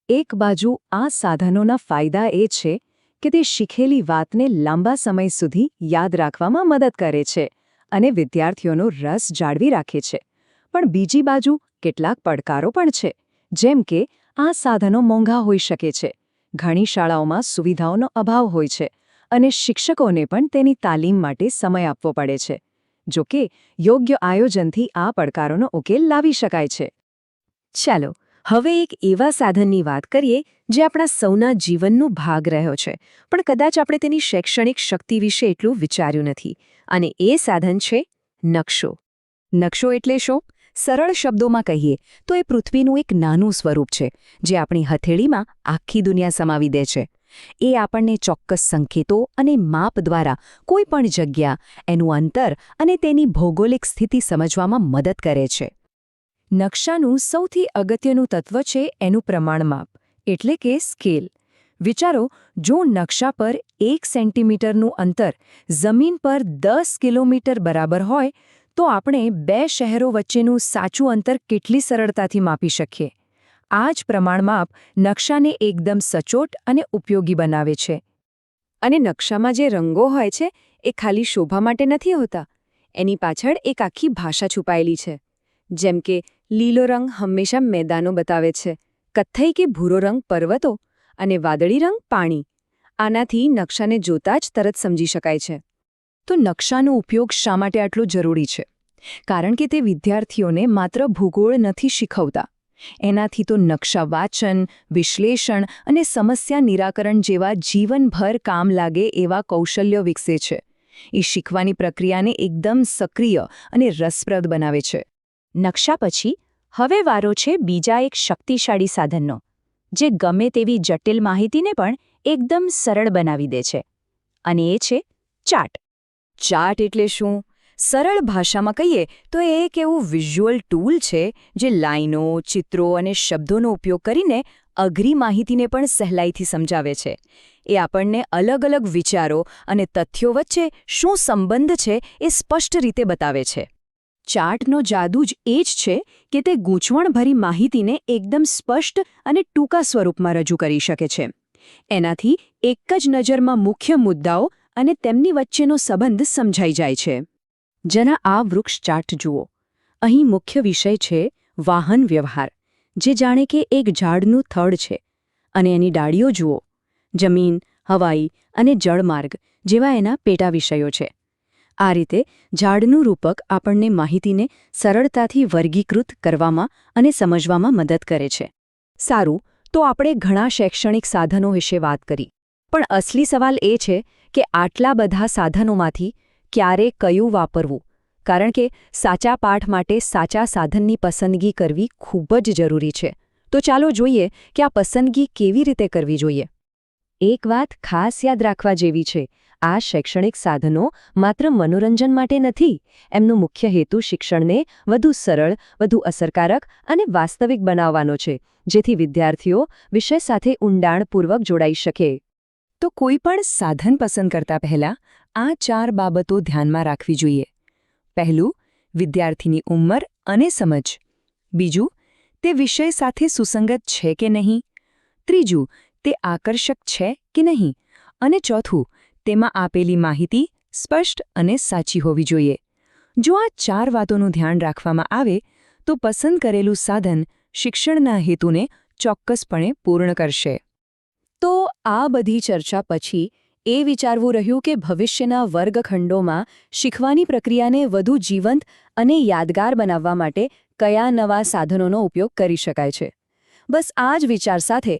એક બાજુ આ સાધનોના ફાયદા એ છે કે તે શીખેલી વાતને લાંબા સમય સુધી યાદ રાખવામાં મદદ કરે છે અને વિદ્યાર્થીઓનો રસ જાળવી રાખે છે. પણ બીજી બાજુ કેટલાક પડકારો પણ છે, જેમ કે આ સાધનો મોંઘા હોઈ શકે છે, ઘણી શાળાઓમાં સુવિધાઓનો અભાવ હોય છે અને શિક્ષકોને પણ તેની તાલીમ માટે સમય આપવો પડે છે. જો કે યોગ્ય આયોજનથી આ પડકારોનો ઉકેલ લાવી શકાય છે. ચાલો હવે એક એવા સાધનની વાત કરીએ જે આપણા સૌના જીવનનો ભાગ રહ્યો છે, પણ કદાચ આપણે તેની શૈક્ષણિક શક્તિ વિશે એટલું વિચાર્યું નથી. અને એ સાધન છે નકશો. નકશો એટલે શું? સરળ શબ્દોમાં કહીએ તો એ પૃથ્વીનું એક નાનું સ્વરૂપ છે, જે આપણી હથેળીમાં આખી દુનિયા સમાવી દે છે. એ આપણને ચોક્કસ સંકેતો અને માપ દ્વારા કોઈપણ જગ્યા, એનું અંતર અને તેની ભૌગોલિક સ્થિતિ સમજવામાં મદદ કરે છે. નકશાનું સૌથી અગત્યનું તત્વ છે એનું પ્રમાણમાપ, એટલે કે સ્કેલ. વિચારો, જો નકશા પર 1 સેન્ટીમીટરનું અંતર જમીન પર 10 કિલોમીટર બરાબર હોય, તો આપણે 2 શહેરો વચ્ચેનું સાચું અંતર કેટલી સરળતાથી માપી શકીએ. આ જ પ્રમાણમાપ નકશાને એકદમ સચોટ અને ઉપયોગી બનાવે છે. અને નકશામાં જે રંગો હોય છે એ ખાલી શોભા માટે નથી હોતા. એની પાછળ એક આખી ભાષા છુપાયેલી છે. જેમ કે લીલો રંગ હંમેશા મેદાનો બતાવે છે, કથ્થઈ કે ભૂરો રંગ પર્વતો અને વાદળી રંગ પાણી. આનાથી નકશાને જોતા જ તરત સમજી શકાય છે. તો નકશાનો ઉપયોગ શા માટે આટલો જરૂરી છે? કારણ કે તે વિદ્યાર્થીઓને માત્ર ભૂગોળ નથી શીખવતા. એનાથી તો નકશા વાંચન, વિશ્લેષણ અને સમસ્યા નિરાકરણ જેવા જીવનભર કામ લાગે એવા કૌશલ્યો વિકસે છે. એ શીખવાની પ્રક્રિયાને એકદમ સક્રિય અને રસપ્રદ બનાવે છે. નકશા પછી હવે વારો છે બીજા એક શક્તિશાળી સાધનનો, જે ગમે તેવી જટિલ માહિતીને પણ એકદમ સરળ બનાવી દે છે. અને એ છે ચાર્ટ. ચાર્ટ એટલે શું? સરળ ભાષામાં કહીએ તો એ એક એવું વિઝ્યુઅલ ટૂલ છે જે લાઈનો, ચિત્રો અને શબ્દોનો ઉપયોગ કરીને અઘરી માહિતીને પણ સહેલાઈથી સમજાવે છે. એ આપણને અલગ અલગ વિચારો અને તથ્યો વચ્ચે શું સંબંધ છે એ સ્પષ્ટ રીતે બતાવે છે. ચાર્ટનો જાદુ જ એ જ છે કે તે ગૂંચવણભરી માહિતીને એકદમ સ્પષ્ટ અને ટૂંકા સ્વરૂપમાં રજૂ કરી શકે છે. એનાથી એક જ નજરમાં મુખ્ય મુદ્દાઓ અને તેમની વચ્ચેનો સંબંધ સમજાઈ જાય છે. જરા આ વૃક્ષ ચાર્ટ જુઓ. અહીં મુખ્ય વિષય છે વાહન વ્યવહાર, જે જાણે કે એક ઝાડનું થડ છે. અને એની ડાળીઓ જુઓ. જમીન, હવાઈ અને જળમાર્ગ જેવા એના પેટા વિષયો છે. આ રીતે ઝાડનું રૂપક આપણને માહિતીને સરળતાથી વર્ગીકૃત કરવામાં અને સમજવામાં મદદ કરે છે. સારું, તો આપણે ઘણા શૈક્ષણિક સાધનો વિશે વાત કરી. પણ અસલી સવાલ એ છે કે આટલા બધા સાધનોમાંથી ક્યારે કયું વાપરવું? કારણ કે સાચા પાઠ માટે સાચા સાધનની પસંદગી કરવી ખૂબ જ જરૂરી છે. તો ચાલો જોઈએ કે આ પસંદગી કેવી રીતે કરવી જોઈએ. એક વાત ખાસ યાદ રાખવા જેવી છે. આ શૈક્ષણિક સાધનો માત્ર મનોરંજન માટે નથી. એમનો મુખ્ય હેતુ શિક્ષણને વધુ સરળ, વધુ અસરકારક અને વાસ્તવિક બનાવવાનો છે, જેથી વિદ્યાર્થીઓ વિષય સાથે ઊંડાણપૂર્વક જોડાઈ શકે. તો કોઈ પણ સાધન પસંદ કરતા પહેલા આ 4 બાબતો ધ્યાનમાં રાખવી જોઈએ. પહેલું, વિદ્યાર્થીની ઉંમર અને સમજ. બીજું, તે વિષય સાથે સુસંગત છે કે નહીં. ત્રીજું, તે આકર્ષક છે કે નહીં. અને ચોથું, તેમાં આપેલી માહિતી સ્પષ્ટ અને સાચી હોવી જોઈએ. જો આ 4 વાતોનું ધ્યાન રાખવામાં આવે તો પસંદ કરેલું સાધન શિક્ષણના હેતુને ચોક્કસપણે પૂર્ણ કરશે. તો આ બધી ચર્ચા પછી એ વિચારવું રહ્યું કે ભવિષ્યના વર્ગખંડોમાં શીખવાની પ્રક્રિયાને વધુ જીવંત અને યાદગાર બનાવવા માટે કયા નવા સાધનોનો ઉપયોગ કરી શકાય છે. બસ આ જ વિચાર સાથે